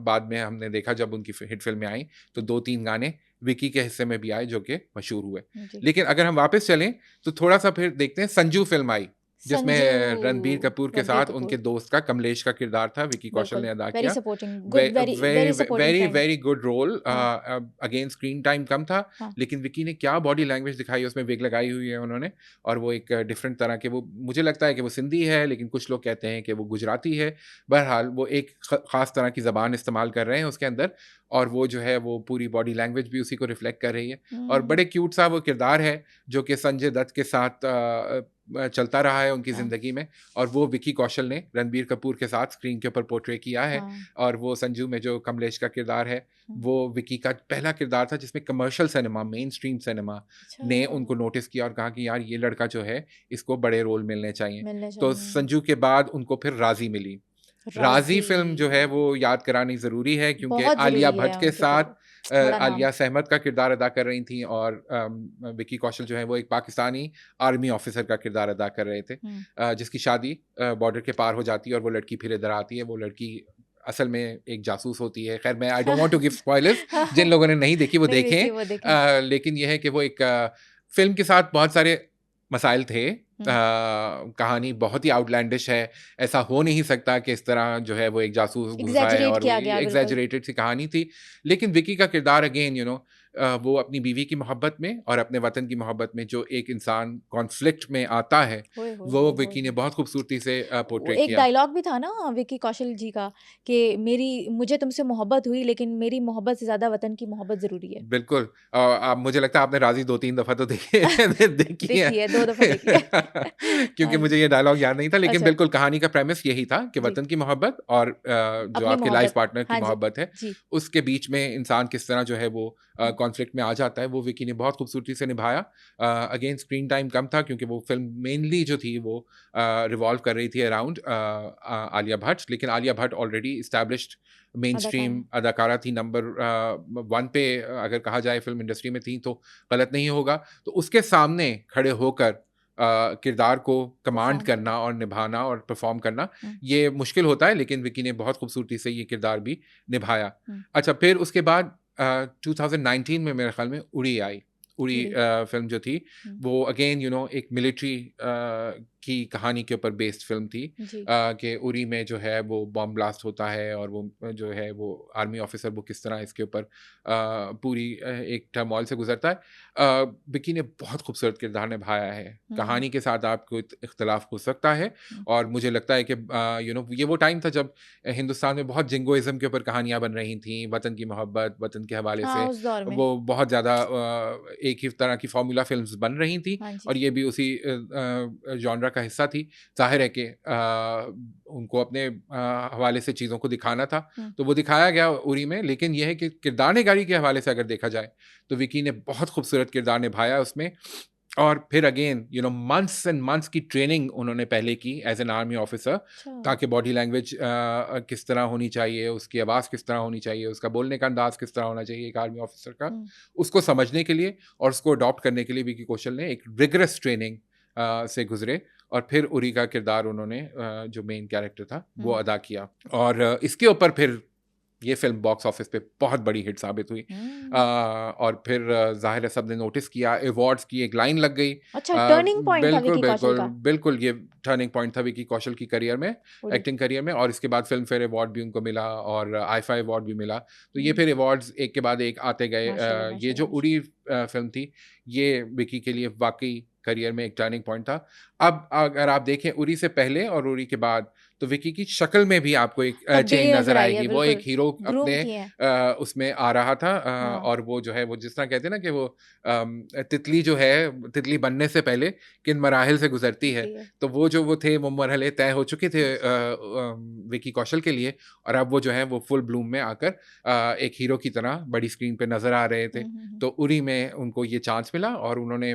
बाद में हमने देखा जब उनकी हिट फिल्में आई तो 2-3 गाने विकी के हिस्से में भी आए जो कि मशहूर हुए। जी। लेकिन अगर हम वापस चलें तो थोड़ा-सा फिर देखते हैं, संजू फ़िल्म आई जिसमें संजू। रणबीर कपूर के रणबीर साथ कपूर। उनके दोस्त का कमलेश का किरदार था, विकी कौशल बिल्कुल, ने अदा वेरी किया। Supporting, way good, very very very supporting very friend. Very good role. हाँ। अगेन स्क्रीन टाइम कम था हाँ। लेकिन विकी ने क्या बॉडी लैंग्वेज दिखाई, उसमें विग लगाई हुई है उन्होंने। और वो एक डिफरेंट तरह के, वो मुझे लगता है कि वो सिंधी है लेकिन कुछ लोग कहते हैं कि वो गुजराती है। बहरहाल वो एक ख़ास तरह की ज़बान इस्तेमाल कर रहे हैं उसके अंदर और वो जो है वो पूरी बॉडी लैंग्वेज भी उसी को रिफ्लेक्ट कर रही है। और बड़े क्यूट सा वो किरदार है जो कि संजय दत्त के साथ चलता रहा है उनकी हाँ। ज़िंदगी में। और वो विकी कौशल ने रणबीर कपूर के साथ स्क्रीन के ऊपर पोर्ट्रे किया है। हाँ। और वो संजू में जो कमलेश का किरदार है वो विकी का पहला किरदार था जिसमें commercial cinema, main stream cinema अच्छा। ने उनको नोटिस किया और कहा कि यार ये लड़का जो है इसको बड़े रोल मिलने चाहिए। मिलने तो चाहिए। संजू के बाद उनको फिर राजी मिली। राजी फिल्म जो है वो याद करानी ज़रूरी है क्योंकि बहुत आलिया जरूरी भट्ट है के उनके साथ तो, बड़ा नाम। आलिया सहमत का किरदार अदा कर रही थी और विकी कौशल जो है वो एक पाकिस्तानी आर्मी ऑफिसर का किरदार अदा कर रहे थे जिसकी शादी बॉर्डर के पार हो जाती है और वो लड़की फिर इधर आती है। वो लड़की असल में एक जासूस होती है। खैर मैं I don't want to give spoilers, जिन लोगों ने नहीं देखी वो नहीं देखी, देखें। वो देखें। लेकिन यह है कि वो एक फिल्म के साथ बहुत सारे मसाइल थे। कहानी बहुत ही आउटलैंडिश है, ऐसा हो नहीं सकता कि इस तरह जो है वो एक जासूस घुस आए एग्जैजरेट और किया गया, बिल्कुल। एग्जैजरेटेड सी कहानी थी। लेकिन विकी का किरदार अगेन वो अपनी बीवी की मोहब्बत में और अपने वतन की मोहब्बत में जो एक इंसान कॉन्फ्लिक्ट में आता है वो विकी ने बहुत खूबसूरती से पोर्ट्रे एक किया। डायलॉग भी था ना विकी कौशल जी का कि मुझे तुमसे मोहब्बत हुई लेकिन मेरी मोहब्बत से ज्यादा वतन की मोहब्बत जरूरी है। बिल्कुल। आप मुझे लगता है आपने राज़ी 2-3 दफ़ा तो देखी है। देखी है, 2 दफा देखी है। क्योंकि हाँ मुझे जी। ये डायलॉग याद नहीं था लेकिन अच्छा। बिल्कुल कहानी का प्रेमिस यही था कि जी। वतन की मोहब्बत और जो अपनी आपके लाइफ मोहब्बत। पार्टनर की हाँ जी। मोहब्बत है जी। उसके बीच में इंसान किस तरह जो है वो कॉन्फ्लिक्ट में आ जाता है, वो विकी ने बहुत खूबसूरती से निभाया। अगेन स्क्रीन टाइम कम था क्योंकि वो फिल्म मेनली जो थी वो रिवॉल्व कर रही थी अराउंड आलिया भट्ट। लेकिन Alia Bhatt already established main stream अदाकारा थी, नंबर 1 पे अगर कहा जाए फिल्म इंडस्ट्री में थी तो गलत नहीं होगा। तो उसके सामने खड़े होकर किरदार को कमांड Perform करना और निभाना और परफॉर्म करना हम्म, ये मुश्किल होता है, लेकिन विकी ने बहुत खूबसूरती से ये किरदार भी निभाया। हम्म, अच्छा, फिर उसके बाद 2019 में मेरे ख्याल में उड़ी आई। उड़ी उड़ी। फिल्म जो थी हम्म, वो अगेन एक मिलिट्री की कहानी के ऊपर बेस्ड फिल्म थी जी। कि उरी में जो है वो बॉम्ब ब्लास्ट होता है और वो जो है वो आर्मी ऑफिसर वो किस तरह इसके ऊपर पूरी एक टर्मोइल से गुजरता है। विकी ने बहुत खूबसूरत किरदार निभाया है। कहानी के साथ आपको इख्तलाफ हो सकता है और मुझे लगता है कि ये वो टाइम था जब हिंदुस्तान में बहुत जिंगोइज्म के ऊपर कहानियां बन रही थी, वतन की मोहब्बत, वतन के हवाले हाँ, से उस दौर में। वो बहुत ज़्यादा एक ही तरह की फार्मूला फिल्म्स बन रही थी हाँ जी। और ये भी उसी जॉनरा का हिस्सा थी। ज़ाहिर है कि उनको अपने हवाले से चीज़ों को दिखाना था, तो वो दिखाया गया उरी में। लेकिन ये है कि किरदार निगारी के हवाले से अगर देखा जाए तो विकी ने बहुत खूबसूरत किरदार निभाया उसमें। और फिर अगेन मंथ्स एंड मंथ्स की ट्रेनिंग उन्होंने पहले की एज एन आर्मी ऑफिसर, अच्छा। ताकि बॉडी लैंग्वेज किस तरह होनी चाहिए, उसकी आवाज़ किस तरह होनी चाहिए, उसका बोलने का अंदाज किस तरह होना चाहिए एक आर्मी ऑफिसर का, उसको समझने के लिए और उसको अडॉप्ट करने के लिए विकी कौशल ने एक रिगरस ट्रेनिंग से गुजरे और फिर उरी का किरदार उन्होंने जो मेन कैरेक्टर था वो अदा किया। और इसके ऊपर फिर ये फिल्म बॉक्स ऑफिस पे बहुत बड़ी हिट साबित हुई। और फिर जाहिर है सबने नोटिस किया, अवार्ड्स की एक लाइन लग गई। अच्छा, टर्निंग पॉइंट था बिल्कुल विकी कौशल बिल्कुल का। बिल्कुल ये टर्निंग पॉइंट था विकी कौशल की करियर में, उरी। एक्टिंग करियर में। और इसके बाद फिल्म फेयर अवार्ड भी उनको मिला और आईफा अवार्ड भी मिला। तो ये फिर अवार्ड्स एक के बाद एक आते गए। माशाल्लाह, ये जो माशाल्लाह, उरी फिल्म थी ये विकी के लिए वाकई करियर में एक टर्निंग पॉइंट था। अब अगर आप देखें उरी से पहले और उरी के बाद तो विकी की शक्ल में भी आपको एक चेंज तब्दीली नजर नजर आई है, आएगी। वो एक बिल्कुल। हीरो ग्रूम अपने की है। उसमें आ रहा था हाँ। और वो जो है वो जिस तरह कहते हैं ना कि वो तितली जो है तितली बनने से पहले किन मराहिल से गुजरती है, जी है। तो वो थे वो मरहले तय हो चुके थे विकी कौशल के लिए। और अब वो जो है वो फुल ब्लूम में आकर एक हीरो की तरह बड़ी स्क्रीन पे नजर आ रहे थे। तो उरी में उनको ये चांस मिला और उन्होंने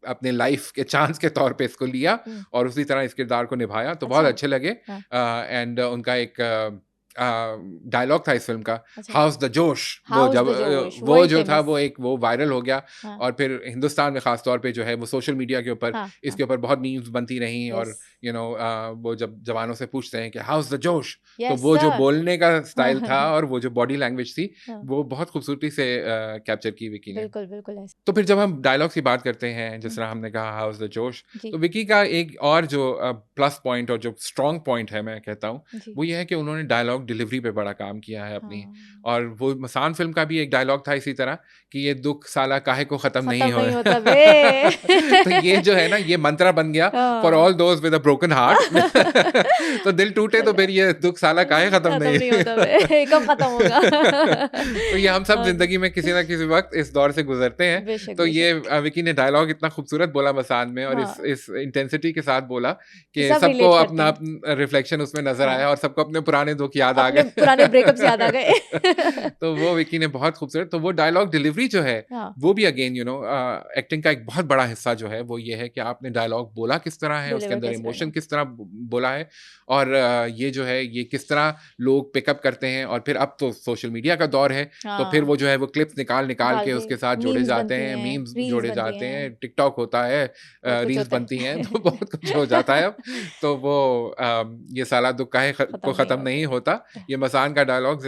अपने लाइफ के चांस के तौर पे इसको लिया और उसी तरह इस किरदार को निभाया। तो बहुत अच्छा। अच्छे लगे। हाँ। एंड उनका एक डायलॉग था इस फिल्म का, अच्छा। हाउस द जोश। वो हाउस जब द जोश, वो वही जो था फेमस। वो वायरल हो गया। हाँ। और फिर हिंदुस्तान में खास तौर पे जो है वो सोशल मीडिया के ऊपर हाँ, इसके ऊपर बहुत मीम्स बनती रहीं। और यस, वो जब जवानों से पूछते हैं कि हाउस द जोश, तो यस वो जो सर। बोलने का स्टाइल था और वो जो बॉडी लैंग्वेज थी हाँ, वो बहुत खूबसूरती से कैप्चर की विकी ने। बिल्कुल, बिल्कुल ऐसे। तो फिर जब हम डायलॉग्स की बात करते हैं, जिस तरह हमने कहा हाउस द जोश, जी, तो विकी का एक और जो प्लस पॉइंट और जो स्ट्रॉन्ग पॉइंट है मैं कहता हूँ, जी। वो ये है कि उन्होंने डायलॉग डिलीवरी पे बड़ा काम किया है अपनी। हाँ। और वो मसान फिल्म का भी एक डायलॉग था इसी तरह कि ये दुख साला काहे को खत्म नहीं खत्म हो। नहीं होता बे। तो ये जो है ना ये मंत्रा बन गया फॉर हाँ। All those with a broken heart. तो दिल टूटे तो फिर ये दुख साला काहे खत्म खत्म नहीं नहीं होता बे, कब खत्म होगा। तो ये हम सब हाँ जी। जिंदगी में किसी ना किसी वक्त इस दौर से गुजरते हैं। बेशक, तो ये बेशक। विकी ने डायलॉग इतना खूबसूरत बोला मसान में और हाँ। इस इंटेंसिटी के साथ बोला कि सब सबको रिलेट करते अपना हैं। रिफ्लेक्शन उसमें नजर हाँ। आया और सबको अपने पुराने दुख याद आ अपने गए। पुराने ब्रेकअप्स याद आ गए। तो वो विकी ने बहुत खूबसूरत, तो वो डायलॉग डिलीवरी जो है हाँ, वो भी अगेन एक्टिंग का एक बहुत बड़ा हिस्सा जो है वो ये है कि आपने डायलॉग बोला किस तरह है, उसके डिलीवर अंदर कैसे करना इमोशन है। किस तरह बोला है और ये जो है ये किस तरह लोग पिकअप करते हैं। और फिर अब तो सोशल मीडिया का दौर है, तो फिर हाँ, वो जो है वो क्लिप्स निकाल निकाल डाल के के उसके साथ जोड़े मीम्स जाते बनती हैं, हैं, मीम्स रील्स जोड़े बनती जाते हैं, हैं, टिकटॉक होता है, बहुत कुछ रील्स होता बनती हैं, तो है। बहुत कुछ हो जाता है अब। तो वो ये साला दुख काहे को खत्म नहीं खत्म होता। नहीं होता, ये मसान का डायलॉग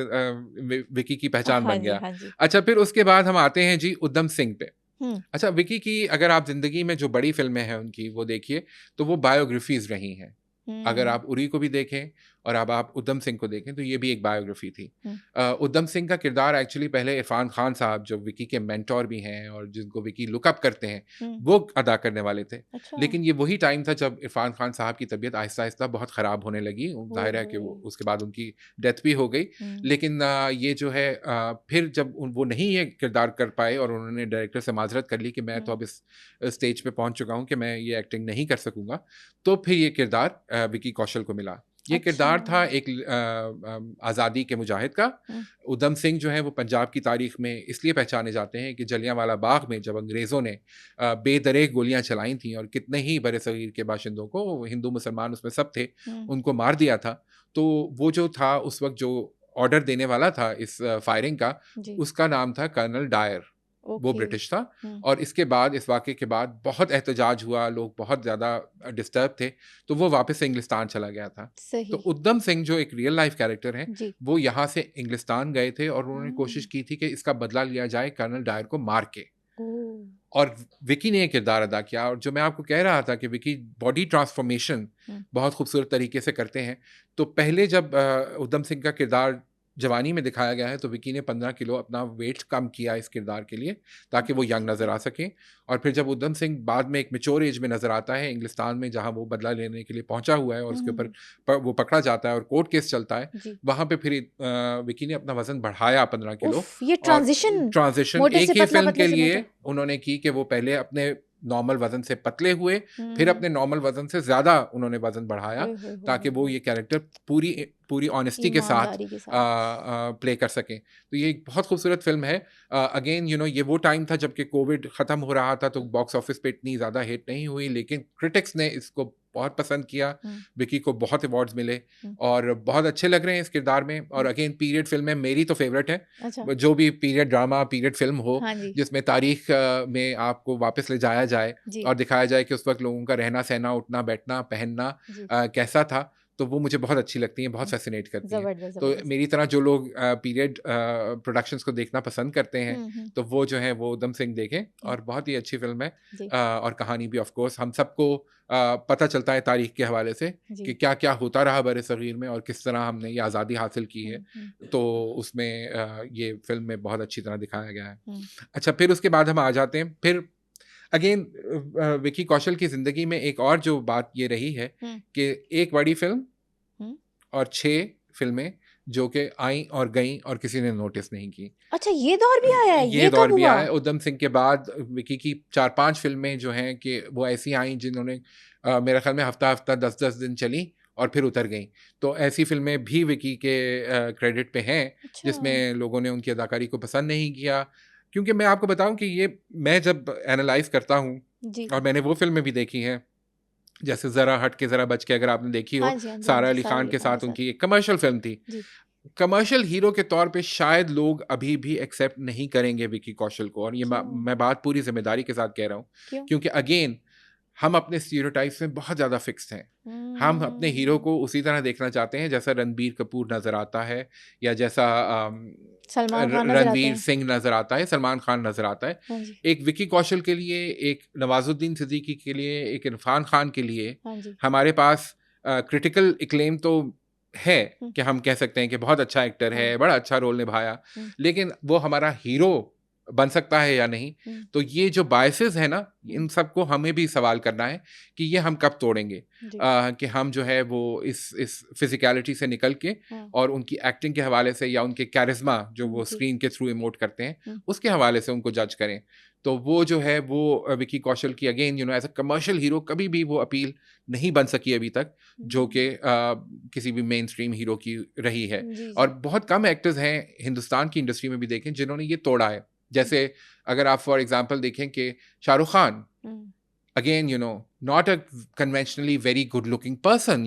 विकी की पहचान हाँ बन जी, गया। हाँ जी। अच्छा, फिर उसके बाद हम आते हैं जी उधम सिंह पे। हुँ, अच्छा, विकी की अगर आप ज़िंदगी में जो बड़ी फ़िल्में हैं उनकी वो देखिए, तो वो बायोग्राफ़ीज़ रही हैं। अगर हुँ, आप उरी को भी देखें और अब आप उधम सिंह को देखें तो ये भी एक बायोग्राफी थी। हुँ। उधम सिंह का किरदार एक्चुअली पहले इरफान खान साहब जो विकी के मेंटोर भी हैं और जिनको विकी लुकअप करते हैं, हुँ, वो अदा करने वाले थे। अच्छा। लेकिन ये वही टाइम था जब इरफान खान साहब की तबीयत आहिस्ता-आहिस्ता बहुत ख़राब होने लगी। ज़ाहिर है कि वो ओहो! उसके बाद उनकी डेथ भी हो गई। हुँ, लेकिन ये जो है फिर जब वो नहीं ये किरदार कर पाए और उन्होंने डायरेक्टर से माज़रत कर ली कि मैं तो हुँ, अब इस स्टेज पे पहुँच चुका हूँ कि मैं ये एक्टिंग नहीं कर सकूँगा। तो फिर ये किरदार विकी कौशल को मिला। ये अच्छा। किरदार था एक आज़ादी के मुजाहिद का। हुँ, उधम सिंह जो है वो पंजाब की तारीख में इसलिए पहचाने जाते हैं कि जलियांवाला बाग में जब अंग्रेज़ों ने बेदरेग गोलियां चलाई थी और कितने ही बड़े-सगीर के बाशिंदों को, हिंदू मुसलमान उसमें सब थे, हुँ, उनको मार दिया था। तो वो जो था उस वक़्त जो ऑर्डर देने वाला था इस फायरिंग का, जी, उसका नाम था कर्नल डायर। वो ओके। ब्रिटिश था। हुँ, और इसके बाद इस वाक़े के बाद बहुत एहतजाज हुआ, लोग बहुत ज़्यादा डिस्टर्ब थे, तो वो वापस से इंग्लिस्तान चला गया था। तो सही। उधम सिंह जो एक रियल लाइफ़ कैरेक्टर हैं, जी। वो यहाँ से इंग्लिस्तान गए थे और उन्होंने कोशिश हुँ, की थी कि इसका बदला लिया जाए कर्नल डायर को मार के। और विकी ने ये किरदार अदा किया। और जो मैं आपको कह रहा था कि विकी बॉडी ट्रांसफॉर्मेशन बहुत खूबसूरत तरीके से करते हैं, तो पहले जब उधम सिंह का किरदार जवानी में दिखाया गया है तो विकी ने 15 किलो अपना वेट कम किया इस किरदार के लिए ताकि वो यंग नज़र आ सकें। और फिर जब उधम सिंह बाद में एक मैच्योर एज में नज़र आता है इंग्लिस्तान में, जहाँ वो बदला लेने के लिए पहुंचा हुआ है और उसके ऊपर वो पकड़ा जाता है और कोर्ट केस चलता है, वहाँ पे फिर विकी ने अपना वजन बढ़ाया 15 किलो। ये ट्रांजिशन एक ही फिल्म के लिए उन्होंने की कि वो पहले अपने नॉर्मल वजन से पतले हुए, फिर अपने नॉर्मल वजन से ज्यादा उन्होंने वजन बढ़ाया ताकि वो ये कैरेक्टर पूरी ऑनेस्टी के साथ प्ले कर सकें। तो ये एक बहुत खूबसूरत फिल्म है। अगेन ये वो टाइम था जबकि कोविड ख़त्म हो रहा था, तो बॉक्स ऑफिस पे इतनी ज़्यादा हिट नहीं हुई, लेकिन क्रिटिक्स ने इसको बहुत पसंद किया। विकी को बहुत अवार्ड्स मिले और बहुत अच्छे लग रहे हैं इस किरदार में। और अगेन पीरियड फिल्म है, मेरी तो फेवरेट है। अच्छा। जो भी पीरियड ड्रामा, पीरियड फिल्म हो, जिसमें तारीख में आपको वापस ले जाया जाए और दिखाया जाए कि उस वक्त लोगों का रहना सहना, उठना बैठना, पहनना कैसा था, तो वो मुझे बहुत अच्छी लगती हैं, बहुत फैसिनेट करती हैं। तो मेरी तरह जो लोग पीरियड प्रोडक्शंस को देखना पसंद करते हैं तो वो जो है वो उधम सिंह देखें, और बहुत ही अच्छी फिल्म है। और कहानी भी ऑफ कोर्स हम सबको पता चलता है तारीख के हवाले से कि क्या क्या होता रहा बरे सगीर में और किस तरह हमने ये आज़ादी हासिल की है। तो उसमें ये फिल्म में बहुत अच्छी तरह दिखाया गया है। अच्छा, फिर उसके बाद हम आ जाते हैं फिर अगेन विकी कौशल की जिंदगी में एक और जो बात ये रही है कि एक बड़ी फिल्म और 6 फिल्में जो कि आई और गई और किसी ने नोटिस नहीं की। अच्छा, ये दौर भी आया है? ये दौर भी आया है। उधम सिंह के बाद विकी की 4-5 फिल्में जो हैं कि वो ऐसी आई जिन्होंने मेरे ख्याल में हफ्ता 10-10 दिन चली और फिर उतर गई। तो ऐसी फिल्में भी विकी के क्रेडिट पे हैं। अच्छा। जिसमें लोगों ने उनकी अदाकारी को पसंद नहीं किया। क्योंकि मैं आपको बताऊं कि ये मैं जब एनालाइज करता हूँ और मैंने वो फिल्में भी देखी हैं, जैसे जरा हट के जरा बच के, अगर आपने देखी हो, सारा अली खान के साथ उनकी एक कमर्शियल फिल्म थी। कमर्शियल हीरो के तौर पे शायद लोग अभी भी एक्सेप्ट नहीं करेंगे विकी कौशल को, और ये मैं बात पूरी जिम्मेदारी के साथ कह रहा हूँ, क्योंकि अगेन हम अपने स्टीरियोटाइप्स में बहुत ज़्यादा फिक्स हैं। हम अपने हीरो को उसी तरह देखना चाहते हैं जैसा रणबीर कपूर नज़र आता है, या जैसा रणवीर सिंह नज़र आता है, सलमान खान नज़र आता है। एक विकी कौशल के लिए, एक नवाजुद्दीन सिद्दीकी के लिए, एक इरफान खान के लिए हमारे पास क्रिटिकल एक्लेम तो है कि हम कह सकते हैं कि बहुत अच्छा एक्टर है, बड़ा अच्छा रोल निभाया, लेकिन वो हमारा हीरो बन सकता है या नहीं। तो ये जो बायसेस है ना, इन सबको हमें भी सवाल करना है कि ये हम कब तोड़ेंगे, कि हम जो है वो इस फिजिकलिटी से निकल के और उनकी एक्टिंग के हवाले से या उनके कैरिज्मा जो वो स्क्रीन के थ्रू इमोट करते हैं उसके हवाले से उनको जज करें। तो वो जो है वो विकी कौशल की again as a commercial hero कभी भी वो अपील नहीं बन सकी अभी तक, जो कि किसी भी मेन स्ट्रीम हीरो की रही है। और बहुत कम एक्टर्स हैं हिंदुस्तान की इंडस्ट्री में भी देखें जिन्होंने ये तोड़ा है। जैसे अगर आप फॉर एग्जांपल देखें कि Shahrukh Khan, again not a conventionally very good looking person,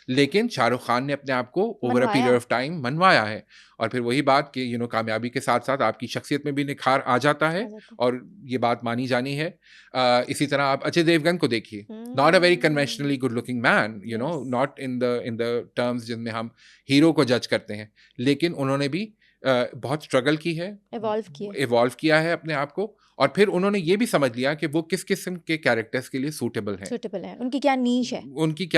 लेकिन शाहरुख खान ने अपने आप को over a period of time मनवाया है। और फिर वही बात कि कामयाबी के साथ साथ आपकी शख्सियत में भी निखार आ जाता है, और ये बात मानी जानी है। इसी तरह आप अजय देवगन को देखिए, not a very conventionally good looking man, not in the terms जिनमें हम हीरो को जज करते हैं, लेकिन उन्होंने भी बहुत स्ट्रगल की है, इवॉल्व किया है अपने आप को, और फिर उन्होंने ये भी समझ लिया कि वो किस किस्म के कैरेक्टर्स के लिए सूटेबल है, उनकी क्या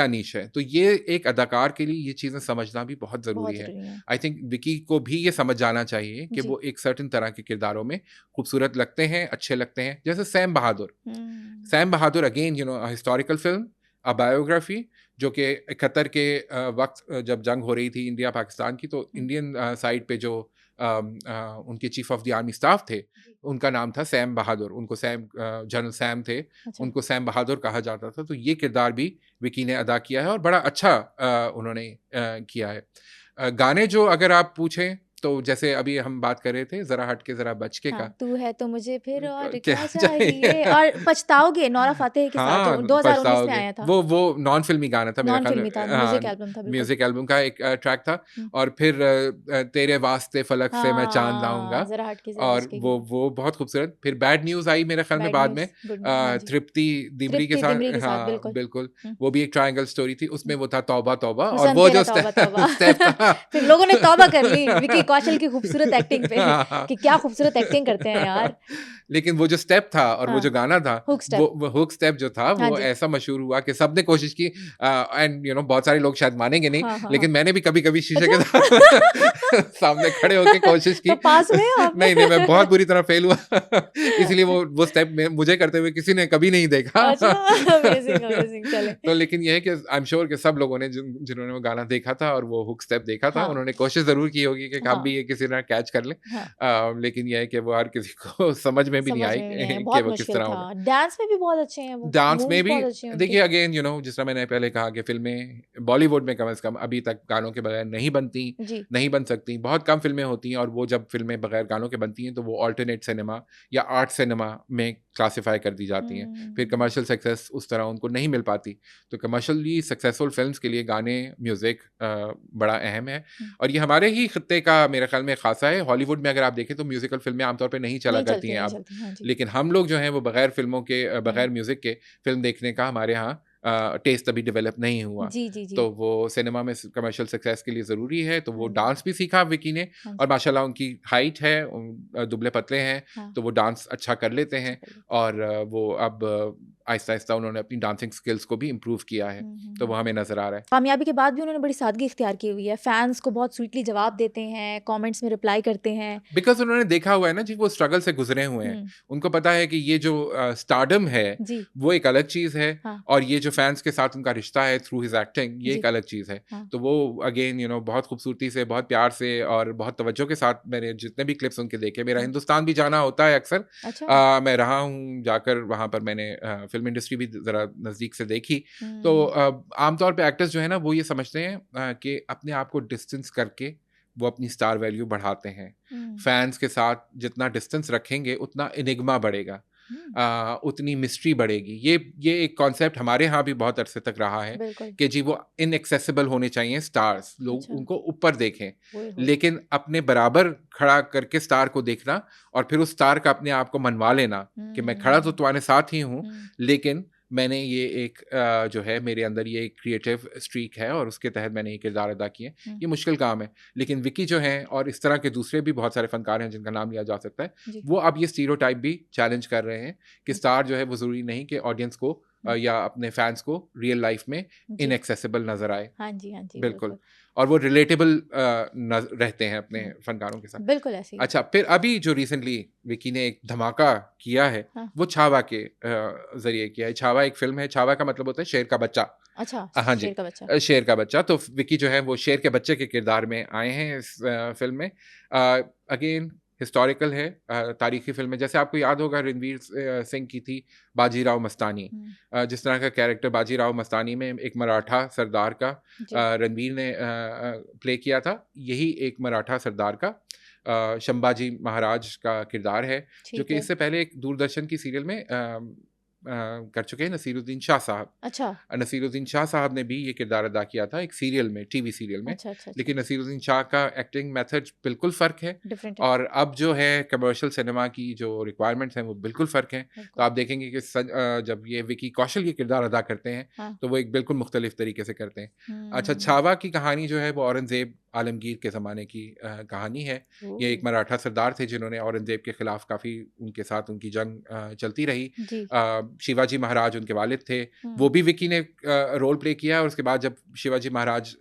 नीश है। तो ये एक अदाकार के लिए ये चीज़ें समझना भी बहुत ज़रूरी है। आई थिंक विकी को भी ये समझ जाना चाहिए कि वो एक सर्टेन तरह के किरदारों में खूबसूरत लगते हैं, अच्छे लगते हैं। जैसे सैम बहादुर अगेन हिस्टोरिकल फिल्म, अ बायोग्राफी, जो कि 71 के वक्त जब जंग हो रही थी इंडिया पाकिस्तान की, तो इंडियन साइड पे जो उनके chief of the army staff थे उनका नाम था सैम बहादुर, उनको जनरल सैम थे। अच्छा। उनको सैम बहादुर कहा जाता था। तो ये किरदार भी विकी ने अदा किया है और बड़ा अच्छा उन्होंने किया है। गाने जो अगर आप पूछें तो जैसे अभी हम बात कर रहे थे जरा हट के जरा बच के, का तू है तो मुझे फिर और क्या चाहिए, और पछताओगे, नोरा फतेही के साथ जो 2019 में आया था, वो नॉन फिल्मी गाना था, मेरा ख्याल म्यूजिक एल्बम का एक ट्रैक था। और फिर तेरे वास्ते फलक से मैं चांद लाऊंगा, और वो बहुत खूबसूरत। फिर बैड न्यूज आई मेरे ख्याल में बाद में, तृप्ति दिमरी के साथ, हाँ बिल्कुल, वो भी एक ट्रायंगल स्टोरी थी। उसमें वो था तौबा तौबा, और वो जो स्टेप था फिर लोगों ने तौबा कर ली विकी कौशल की खूबसूरत एक्टिंग पे कि क्या खूबसूरत एक्टिंग करते हैं यार। लेकिन वो जो स्टेप था और वो जो गाना था, हुक स्टेप, वो हुक स्टेप जो था हाँ वो जी, ऐसा मशहूर हुआ कि सबने कोशिश की, एंड बहुत सारे लोग शायद मानेंगे नहीं, हाँ, हाँ, हाँ। लेकिन मैंने भी कभी-कभी शीशे के अच्छा सामने खड़े होके कोशिश की। तो पास हुए आप? नहीं, मैं बहुत बुरी तरह फेल हुआ। इसलिए वो स्टेप मुझे करते हुए किसी ने कभी नहीं देखा। अच्छा अमेजिंग अमेजिंग चले। तो लेकिन ये है कि आई एम श्योर कि सब लोगों ने जिन्होंने वो गाना देखा था और वो हुक स्टेप देखा था, हाँ, उन्होंने कोशिश ज़रूर की होगी कि हम हाँ, भी ये किसी तरह कैच कर लें। हाँ। लेकिन ये है कि वो हर किसी को समझ में भी नहीं समझ आई में भी नहीं आया, कि बहुत वो किस मुश्किल तरह था। होगा। डांस में भी बहुत अच्छे हैं वो, डांस में मूव्स भी बहुत अच्छे हैं उनके। देखिए अगेन जिस तरह मैंने पहले कहा कि फ़िल्में बॉलीवुड में कम से कम अभी तक गानों के बगैर नहीं बनती, जी, नहीं बन सकती। बहुत कम फ़िल्में होती हैं और वो जब फ़िल्में बगैर गानों के बनती हैं तो वो अल्टरनेट सिनेमा या आर्ट सिनेमा में क्लासिफ़ाई कर दी जाती हैं। फिर हुँ, कमर्शियल सक्सेस उस तरह उनको नहीं मिल पाती। तो कमर्शियली सक्सेसफुल फ़िल्म्स के लिए गाने, म्यूज़िक बड़ा अहम है हुँ। और ये हमारे ही खित्ते का मेरे ख़्याल में ख़ासा है। हॉलीवुड में अगर आप देखें तो म्यूज़िकल फ़िल्में आमतौर पे नहीं चला करती हैं नहीं अब। चलती, हाँ जी। लेकिन हम लोग जो हैं वो बगैर फ़िल्मों के हुँ। बगैर म्यूज़िक के फ़िल्म देखने का हमारे यहाँ टेस्ट अभी डेवलप नहीं हुआ। जी, जी, जी। तो वो सिनेमा में कमर्शियल सक्सेस के लिए ज़रूरी है, तो वो हाँ जी, डांस भी सीखा विकी ने हाँ और जी, माशाल्लाह उनकी हाइट है, दुबले-पतले हैं, हाँ, तो वो डांस अच्छा कर लेते अच्छा हैं कर लेते हैं। और वो अब आहिस्ता-आहिस्ता उन्होंने अपनी डांसिंग स्किल्स को भी इम्प्रूव किया है, तो वो हमें नज़र आ रहा है। कामयाबी के बाद भी उन्होंने बड़ी सादगी इख्तियार की हुई है। फैन्स को बहुत स्वीटली जवाब देते हैं, कमेंट्स में रिप्लाई करते हैं। बिकॉज़ उन्होंने देखा हुआ है ना जी, वो स्ट्रगल से गुज़रे हुए हैं। हुँ, उनको पता है कि ये जो स्टारडम है, जी, वो एक अलग चीज़ है हाँ, और ये जो फैन्स के साथ उनका रिश्ता है थ्रू हिज़ एक्टिंग, ये जी, एक अलग चीज़ है। हाँ। तो वो अगेन बहुत खूबसूरती से, बहुत प्यार से और बहुत तवज्जो के साथ मैंने जितने भी क्लिप्स उनके देखे, मेरा हुँ, हिंदुस्तान भी जाना होता है अक्सर। अच्छा। मैं रहा हूँ जाकर वहाँ पर, मैंने फ़िल्म इंडस्ट्री भी ज़रा नज़दीक से देखी। तो हुँ, आमतौर पे एक्टर्स जो है ना, वो ये समझते हैं कि अपने आप को डिस्टेंस करके वो अपनी स्टार वैल्यू बढ़ाते हैं। हुँ, फैन्स के साथ जितना डिस्टेंस रखेंगे उतना एनिग्मा बढ़ेगा, हुँ, उतनी मिस्ट्री बढ़ेगी। ये एक कॉन्सेप्ट हमारे यहाँ भी बहुत अरसे तक रहा है बिल्कुल। कि जी वो इनएक्सेसिबल होने चाहिए स्टार्स, लोग अच्छा, उनको ऊपर देखें। ओए होए! लेकिन अपने बराबर खड़ा करके स्टार को देखना और फिर उस स्टार का अपने आप को मनवा लेना कि मैं खड़ा तो हुँ, तुम्हारे साथ ही हूँ, हुँ, लेकिन मैंने ये एक जो है मेरे अंदर ये एक क्रिएटिव स्ट्रीक है और उसके तहत मैंने ये किरदार अदा किए। हुँ, ये मुश्किल काम है। लेकिन विकी जो हैं और इस तरह के दूसरे भी बहुत सारे फ़नकार हैं जिनका नाम लिया जा सकता है, जी, वो अब ये स्टीरियोटाइप भी चैलेंज कर रहे हैं कि हुँ, स्टार जो है वो ज़रूरी नहीं कि ऑडियंस को हुँ, या अपने फैन्स को रियल लाइफ़ में जी। इनएक्सेसिबल नज़र आए। हाँ जी, बिल्कुल। बिल्कुल। और वो रिलेटेबल नज़ रहते हैं अपने हुँ, फ़नकारों के साथ। बिल्कुल ऐसे ही है। अच्छा, फिर अभी जो रिसेंटली विकी ने एक धमाका किया है, हाँ, वो छावा के ज़रिए किया है। छावा एक फ़िल्म है, छावा का मतलब होता है शेर का बच्चा। अच्छा, हाँ जी, शेर का बच्चा। शेर का बच्चा। तो विकी जो है वो शेर के बच्चे के किरदार में आए हैं इस फ़िल्म में। अगेन हिस्टोरिकल है, तारीख़ी फ़िल्म है। जैसे आपको याद होगा रणवीर सिंह की थी बाजीराव मस्तानी। हुँ, जिस तरह का कैरेक्टर बाजीराव मस्तानी में एक मराठा सरदार का जी, रणवीर ने प्ले किया था, यही एक मराठा सरदार का शंभाजी महाराज का किरदार है, जो ठीक कि है। इससे पहले एक दूरदर्शन की सीरियल में कर चुके हैं नसीरुद्दीन शाह साहब। अच्छा, नसीरुद्दीन शाह साहब ने भी ये किरदार अदा किया था एक सीरियल में, टीवी सीरियल में। अच्छा, अच्छा, अच्छा। लेकिन नसीरुद्दीन शाह का एक्टिंग मेथड बिल्कुल फ़र्क है डिफरेंट है, और अब जो है कमर्शियल सिनेमा की जो रिक्वायरमेंट्स हैं वो बिल्कुल फ़र्क हैं। तो बिल्कुल। आप देखेंगे कि जब ये विकी कौशल ये किरदार अदा करते हैं, हाँ। तो वो एक बिल्कुल मुख्तलिफ तरीके से करते हैं। अच्छा, हुँ, छावा की कहानी जो है वो औरंगज़ेब आलमगीर के ज़माने की कहानी है। ये ओह! एक मराठा सरदार थे जिन्होंने औरंगज़ेब के खिलाफ काफ़ी उनके साथ उनकी जंग चलती रही। जी, शिवाजी महाराज उनके वालिद थे, हुँ। वो भी विकी ने रोल प्ले किया और उसके बाद जब शिवाजी महाराज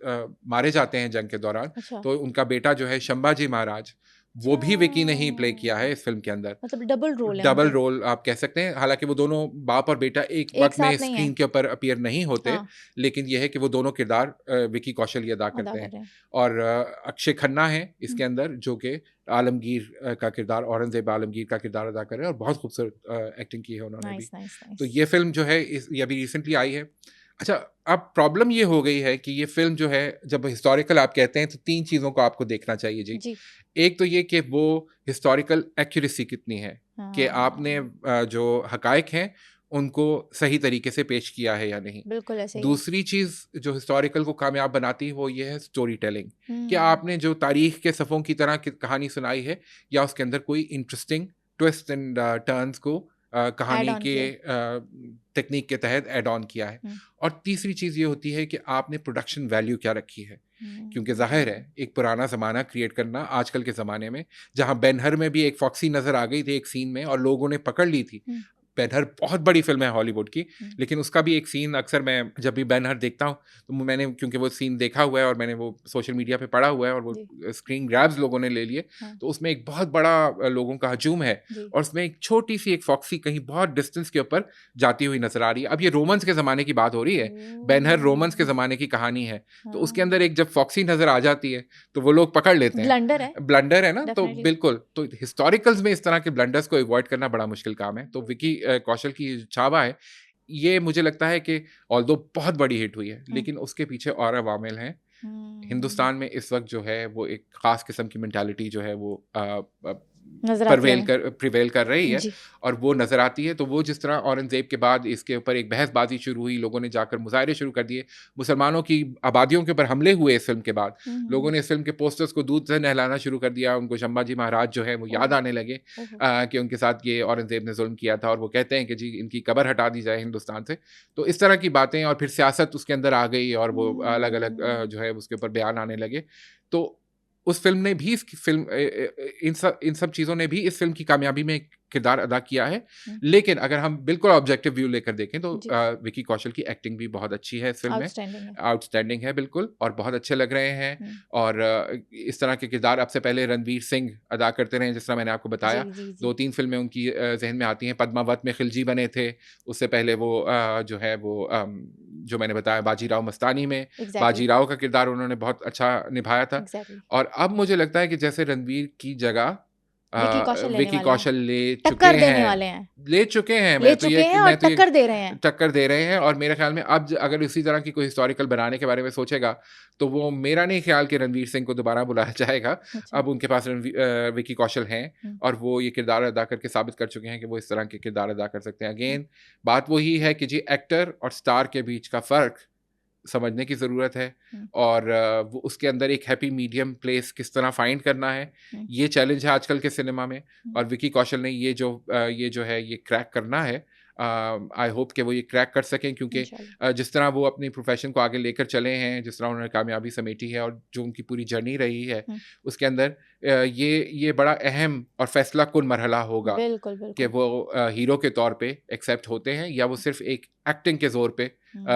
मारे जाते हैं जंग के दौरान, अच्छा, तो उनका बेटा जो है शंभाजी महाराज, वो अच्छा! भी विकी ने ही प्ले किया है इस फ़िल्म के अंदर। मतलब डबल रोल है डबल उनके, रोल आप कह सकते हैं, हालाँकि वो दोनों बाप और बेटा एक एक वक़्त में साथ नहीं है। स्क्रीन के ऊपर अपीयर नहीं होते, हाँ, लेकिन ये है कि वो दोनों किरदार विकी कौशल ही अदा अदा करते कर हैं। रहे हैं। और अक्षय खन्ना हैं हुँ, इसके अंदर जो कि आलमगीर का किरदार, औरंगज़ेब आलमगीर का किरदार अदा कर रहे हैं और बहुत खूबसूरत एक्टिंग की है उन्होंने भी। नाइस, नाइस, तो नाइस। ये फ़िल्म जो है ये अभी रिसेंटली आई है। अच्छा, अब प्रॉब्लम ये हो गई है कि ये फ़िल्म जो है जब हिस्टोरिकल आप कहते हैं तो 3 चीज़ों को आपको देखना चाहिए जी। जी, एक तो ये कि वो हिस्टोरिकल एक्यूरेसी कितनी है, कि आपने हाँ, जो हक़ाइक़ हैं उनको सही तरीके से पेश किया है या नहीं। बिल्कुल ऐसे ही है। दूसरी चीज़ जो हिस्टोरिकल को कामयाब बनाती है वो ये है स्टोरी टेलिंग, कि हुँ, आपने जो तारीख़ के सफ़ों की तरह की कहानी सुनाई है या उसके अंदर कोई इंटरेस्टिंग ट्विस्ट एंड टर्न्स को ऐड कहानी ऑन के किया। टेक्नीक के तहत ऐड ऑन किया है। हुँ, और तीसरी चीज़ ये होती है कि आपने प्रोडक्शन वैल्यू क्या रखी है, क्योंकि जाहिर है एक पुराना ज़माना क्रिएट करना आजकल के ज़माने में, जहाँ बेन-हर में भी एक फॉक्सी नज़र आ गई थी एक सीन में और लोगों ने पकड़ ली थी। बेन-हर बहुत बड़ी फ़िल्म है हॉलीवुड की, लेकिन उसका भी एक सीन अक्सर मैं जब भी बेन-हर देखता हूँ, तो मैंने क्योंकि वो सीन देखा हुआ है और मैंने वो सोशल मीडिया पे पढ़ा हुआ है और वो स्क्रीन ग्रैब्स लोगों ने ले लिए, तो उसमें एक बहुत बड़ा लोगों का हजूम है और उसमें एक छोटी-सी एक फॉक्सी कहीं बहुत डिस्टेंस के ऊपर जाती हुई नज़र आ रही है। अब ये रोमन्स के ज़माने की बात हो रही है, बेन-हर रोमन्स के ज़माने की कहानी है, तो उसके अंदर एक जब फॉक्सी नज़र आ जाती है, तो वो लोग पकड़ लेते हैं। ब्लंडर है ना, तो बिल्कुल, तो हिस्टोरिकल्स में इस तरह के ब्लंडर्स को अवॉइड करना बड़ा मुश्किल काम है। तो विकी कौशल की छावा है, ये मुझे लगता है कि ऑल्दो बहुत बड़ी हिट हुई है, लेकिन उसके पीछे और अवामिल हैं। हिंदुस्तान में इस वक्त जो है वो एक खास किस्म की मेंटालिटी जो है वो प्रिवेल कर रही है और वो नज़र आती है। तो वो जिस तरह औरंगज़ेब के बाद इसके ऊपर एक बहसबाजी शुरू हुई, लोगों ने जाकर मुजाहरे शुरू कर दिए, मुसलमानों की आबादियों के ऊपर हमले हुए इस फिल्म के बाद, लोगों ने इस फिल्म के पोस्टर्स को दूध से नहलाना शुरू कर दिया, उनको शंभाजी महाराज जो है वो याद आने लगे कि उनके साथ ये औरंगज़ेब ने जुल्म किया था और वो कहते हैं कि जी इनकी कब्र हटा दी जाए हिंदुस्तान से। तो इस तरह की बातें और फिर सियासत उसके अंदर आ गई और वो अलग अलग जो है उसके ऊपर बयान आने लगे। तो उस फिल्म ने भी इन सब चीज़ों ने भी इस फिल्म की कामयाबी में किरदार अदा किया है। लेकिन अगर हम बिल्कुल ऑब्जेक्टिव व्यू लेकर देखें तो विकी कौशल की एक्टिंग भी बहुत अच्छी है इस फिल्म में, आउटस्टैंडिंग है बिल्कुल, और बहुत अच्छे लग रहे हैं। और इस तरह के किरदार अब से पहले रणवीर सिंह अदा करते रहे, जिस तरह मैंने आपको बताया। 2-3 फिल्में उनकी जहन में आती हैं। पद्मावत में खिलजी बने थे, उससे पहले वो जो है वो जो मैंने बताया बाजीराव मस्तानी में बाजीराव का किरदार उन्होंने बहुत अच्छा निभाया था। और अब मुझे लगता है कि जैसे रणवीर की जगह विकी कौशल ले चुके हैं टक्कर दे रहे हैं। और मेरे ख्याल में अब अगर इसी तरह की कोई हिस्टोरिकल बनाने के बारे में सोचेगा तो वो मेरा नहीं ख्याल कि रणवीर सिंह को दोबारा बुलाया जाएगा। अब उनके पास विकी कौशल हैं और वो ये किरदार अदा करके साबित कर चुके हैं कि वो इस तरह के किरदार अदा कर सकते हैं। अगेन बात वही है कि जी एक्टर और स्टार के बीच का फ़र्क समझने की ज़रूरत है और वो उसके अंदर एक हैप्पी मीडियम प्लेस किस तरह फाइंड करना है, ये चैलेंज है आजकल के सिनेमा में। और विकी कौशल ने ये जो है ये क्रैक करना है। आई होप कि वो ये क्रैक कर सकें, क्योंकि जिस तरह वो अपनी प्रोफेशन को आगे लेकर चले हैं, जिस तरह उन्होंने कामयाबी समेटी है और जो उनकी पूरी जर्नी रही है उसके अंदर ये बड़ा अहम और फैसला कुन मरहला होगा कि वो हीरो के तौर पे एक्सेप्ट होते हैं या वो सिर्फ एक एक्टिंग के जोर पे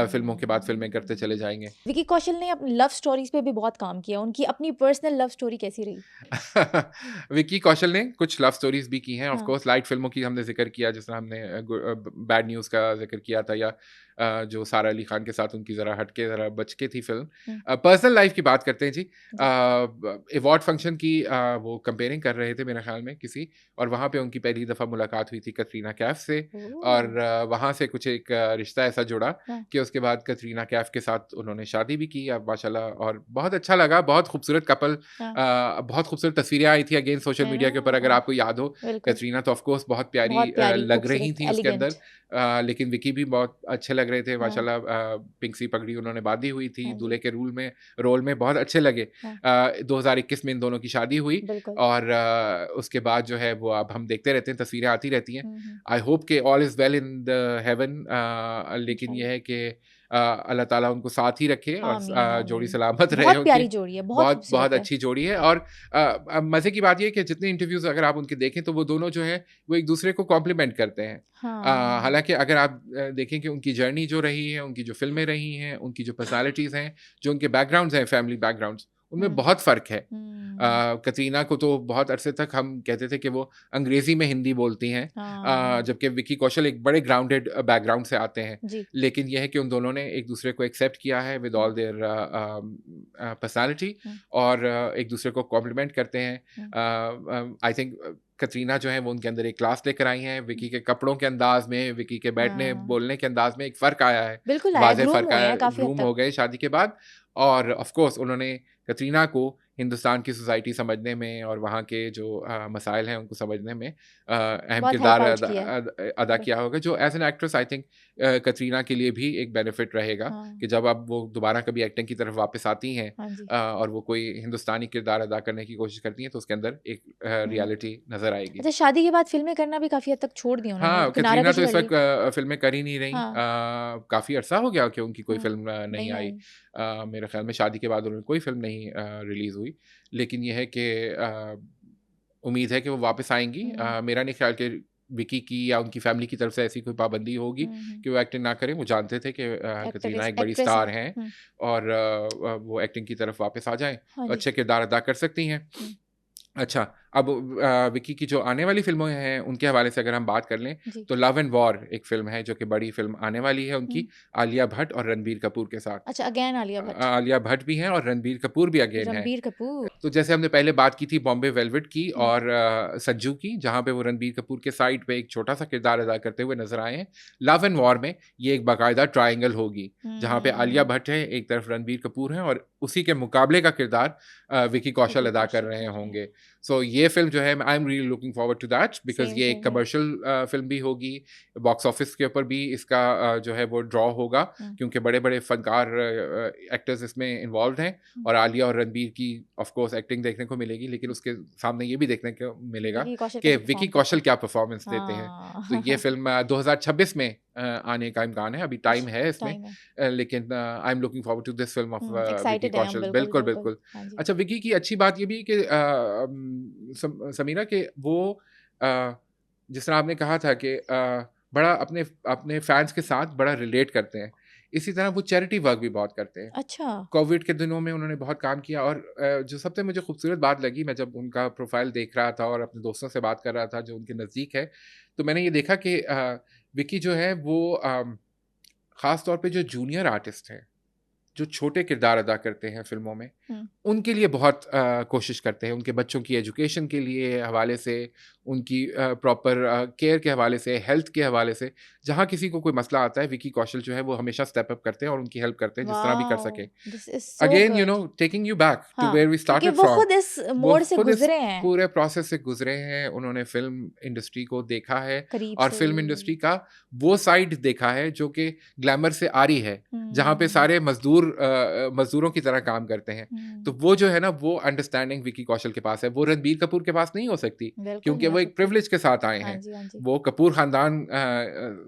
फिल्मों के बाद फिल्में करते चले जाएंगे। विकी कौशल ने अपनी लव स्टोरीज पे भी बहुत काम किया, उनकी अपनी पर्सनल लव स्टोरी कैसी रही? विकी कौशल ने कुछ लव स्टोरीज भी की हैं, ऑफ कोर्स लाइट फिल्मों की हमने जिक्र किया, जिस तरह हमने बैड न्यूज़ का जिक्र किया था, या जो सारा अली खान के साथ उनकी ज़रा हटके ज़रा बचके थी फिल्म। पर्सनल लाइफ की बात करते हैं जी। अवार्ड फंक्शन की वो कंपेयरिंग कर रहे थे मेरे ख्याल में किसी, और वहाँ पे उनकी पहली दफ़ा मुलाकात हुई थी कटरीना कैफ से और वहाँ से कुछ एक रिश्ता ऐसा जुड़ा कि उसके बाद कटरीना कैफ के साथ उन्होंने शादी भी की अब माशाल्लाह, और बहुत अच्छा लगा। बहुत खूबसूरत कपल, बहुत खूबसूरत तस्वीरें आई थी अगेन सोशल मीडिया के ऊपर, अगर आपको याद हो। कटरीना तो ऑफ कोर्स बहुत प्यारी लग रही थी उसके अंदर, लेकिन विकी भी बहुत अच्छे लग रहे थे माशाल्लाह। पिंक सी पगड़ी उन्होंने बांधी हुई थी, दूल्हे के रोल में बहुत अच्छे लगे। 2021 में इन दोनों की शादी हुई और उसके बाद जो है वो अब हम देखते रहते हैं, तस्वीरें आती रहती हैं। आई होप के all is well in the haven, लेकिन यह है कि अल्लाह ताला उनको साथ ही रखे और जोड़ी सलामत रहे। बहुत प्यारी जोड़ी है, बहुत अच्छी जोड़ी है। और मज़े की बात यह है कि जितने इंटरव्यूज़ अगर आप उनके देखें तो वो दोनों जो है वो एक दूसरे को कॉम्प्लीमेंट करते हैं। हालांकि अगर आप देखें कि उनकी जर्नी जो रही है, उनकी जो फिल्में रही हैं, उनकी जो पर्सनालिटीज़ हैं, जो उनके बैकग्राउंड्स हैं, फैमिली बैकग्राउंड्स, उनमें बहुत फ़र्क है। कतरीना को तो बहुत अरसे तक हम कहते थे कि वो अंग्रेज़ी में हिंदी बोलती हैं, जबकि विकी कौशल एक बड़े ग्राउंडेड बैकग्राउंड से आते हैं। लेकिन यह है कि उन दोनों ने एक दूसरे को एक्सेप्ट किया है विद ऑल देयर पर्सनालिटी और एक दूसरे को कॉम्प्लीमेंट करते हैं। आई थिंक कतरीना जो है वो उनके अंदर एक क्लास लेकर आई हैं। विकी के कपड़ों के अंदाज में, विकी के बैठने बोलने के अंदाज में एक फ़र्क आया है, वाज़ेह फ़र्क आया है, ग्रूम हो गए शादी के बाद। और ऑफ कोर्स उन्होंने कतरीना को हिंदुस्तान की सोसाइटी समझने में और वहाँ के जो मसाइल हैं उनको समझने में अहम किरदार अदा किया होगा, जो as an actress I think Katrina के लिए भी एक बेनिफिट रहेगा कि जब अब वो दोबारा कभी एक्टिंग की तरफ वापस आती हैं और वो कोई हिंदुस्तानी किरदार अदा करने की कोशिश करती हैं तो उसके अंदर एक रियलिटी नजर आएगी। अच्छा, शादी के बाद फिल्में करना भी काफी हद तक छोड़ दी उन्होंने। हाँ, कतरीना तो इस वक्त फिल्में कर ही नहीं रही। काफी अरसा हो गया कि उनकी कोई फिल्म नहीं आई। मेरे ख्याल में शादी के बाद उन्होंने कोई फिल्म नहीं रिलीज़ हुई, लेकिन ये है कि उम्मीद है कि वो वापस आएंगी। मेरा नहीं ख्याल कि विकी की या उनकी फैमिली की तरफ से ऐसी कोई पाबंदी होगी कि वो एक्टिंग ना करें। वो जानते थे कि कतरीना एक बड़ी स्टार हैं और वो एक्टिंग की तरफ वापस आ जाएं तो अच्छे किरदार अदा कर सकती हैं। अच्छा, अब विकी की जो आने वाली फिल्में हैं उनके हवाले से अगर हम बात कर लें तो लव एंड वॉर एक फिल्म है जो कि बड़ी फिल्म आने वाली है उनकी, आलिया भट्ट और रणबीर कपूर के साथ। अच्छा, अगेन आलिया भट्ट भी हैं और रणबीर कपूर भी अगेन है। रणबीर कपूर। तो जैसे हमने पहले बात की थी बॉम्बे वेलवेट की और सज्जू की, जहाँ पे वो रणबीर कपूर के साइड पे एक छोटा सा किरदार अदा करते हुए नजर आए हैं। लव एंड वॉर में ये एक बाकायदा ट्रायंगल होगी जहाँ पे आलिया भट्ट है, एक तरफ रणबीर कपूर है और उसी के मुकाबले का किरदार विकी कौशल अदा कर रहे होंगे। सो ये फिल्म जो है I am really looking forward to that because ये एक कमर्शियल फिल्म भी होगी, बॉक्स ऑफिस के ऊपर भी इसका जो है वो ड्रॉ होगा क्योंकि बड़े बड़े फनकार एक्टर्स इसमें इन्वॉल्व हैं और आलिया और रणबीर की ऑफ कोर्स एक्टिंग देखने को मिलेगी, लेकिन उसके सामने ये भी देखने को मिलेगा कि विकी कौशल क्या परफॉर्मेंस देते हैं। तो ये फिल्म 2026 में आने का इम्कान है, अभी टाइम है इसमें, लेकिन I am looking forward to this film of Vicky Kaushal. बिल्कुल बिल्कुल। अच्छा, विकी की अच्छी बात ये भी कि समीरा के वो जिस तरह आपने कहा था कि बड़ा अपने फैंस के साथ बड़ा रिलेट करते हैं, इसी तरह वो चैरिटी वर्क भी बहुत करते हैं। अच्छा। कोविड के दिनों में उन्होंने बहुत काम किया और जो सबसे मुझे खूबसूरत बात लगी, मैं जब उनका प्रोफाइल देख रहा था और अपने दोस्तों से बात कर रहा था जो उनके नज़दीक है, तो मैंने ये देखा कि विकी जो है वो ख़ास तौर पे जो जूनियर आर्टिस्ट हैं, जो छोटे किरदार अदा करते हैं फिल्मों में, उनके लिए बहुत कोशिश करते हैं, उनके बच्चों की एजुकेशन के लिए हवाले से, उनकी प्रॉपर केयर के हवाले से, हेल्थ के हवाले से, जहाँ किसी को कोई मसला आता है विकी कौशल जो है वो हमेशा स्टेप अप करते हैं और उनकी हेल्प करते हैं जिस तरह भी कर सके। Again you know taking you back to where we started from, खुद इस मोड़ से गुजरे हैं, पूरे प्रोसेस से गुजरे हैं। उन्होंने फिल्म इंडस्ट्री को देखा है और फिल्म इंडस्ट्री का वो साइड देखा है जो कि ग्लैमर से आ रही है, जहाँ पे सारे मजदूरों की तरह काम करते हैं। तो वो जो है ना, वो अंडरस्टैंडिंग विकी कौशल के पास है, वो रणबीर कपूर के पास नहीं हो सकती क्योंकि वो एक प्रिविलेज के साथ आए हैं। वो कपूर खानदान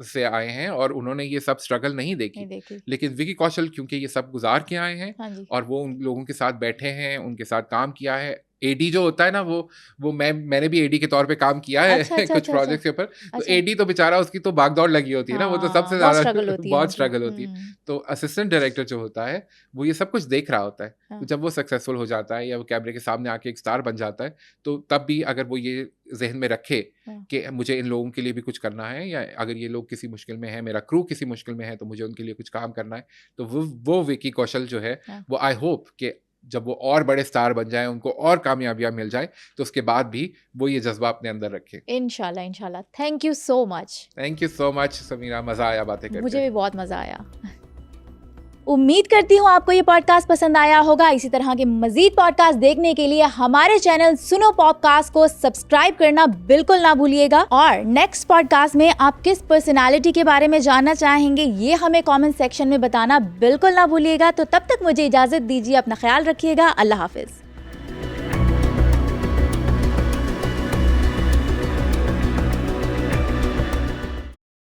से आए हैं और उन्होंने ये सब स्ट्रगल नहीं देखी। लेकिन विकी कौशल क्योंकि ये सब गुजार के आए हैं और वो उन लोगों के साथ बैठे हैं, उनके साथ काम किया है। एडी जो होता है ना, वो मैंने भी एडी के तौर पे काम किया है कुछ प्रोजेक्ट्स के ऊपर। तो एडी तो बेचारा उसकी तो भागदौड़ लगी होती है ना, वो तो सबसे ज्यादा बहुत स्ट्रगल होती है। तो असिस्टेंट डायरेक्टर जो होता है वो ये सब कुछ देख रहा होता है। तो जब वो सक्सेसफुल हो जाता है या वो कैमरे के सामने आके एक स्टार बन जाता है, तो तब भी अगर वो ये जहन में रखे कि मुझे इन लोगों के लिए भी कुछ करना है, या अगर ये लोग किसी मुश्किल में है, मेरा क्रू किसी मुश्किल में है, तो मुझे उनके लिए कुछ काम करना है। तो वो विकी कौशल जो है वो आई होप कि जब वो और बड़े स्टार बन जाएं, उनको और कामयाबियां मिल जाए, तो उसके बाद भी वो ये जज्बा अपने अंदर रखे। इंशाल्लाह इंशाल्लाह। Thank you so much. Thank you so much Sameera, मजा आया बातें करके। मुझे भी बहुत मजा आया। उम्मीद करती हूँ आपको ये पॉडकास्ट पसंद आया होगा। इसी तरह के मजीद पॉडकास्ट देखने के लिए हमारे चैनल सुनो पॉडकास्ट को सब्सक्राइब करना बिल्कुल ना भूलिएगा। और नेक्स्ट पॉडकास्ट में आप किस पर्सनालिटी के बारे में जानना चाहेंगे, ये हमें कमेंट सेक्शन में बताना बिल्कुल ना भूलिएगा। तो तब तक मुझे इजाजत दीजिए, अपना ख्याल रखिएगा। अल्लाह हाफिज।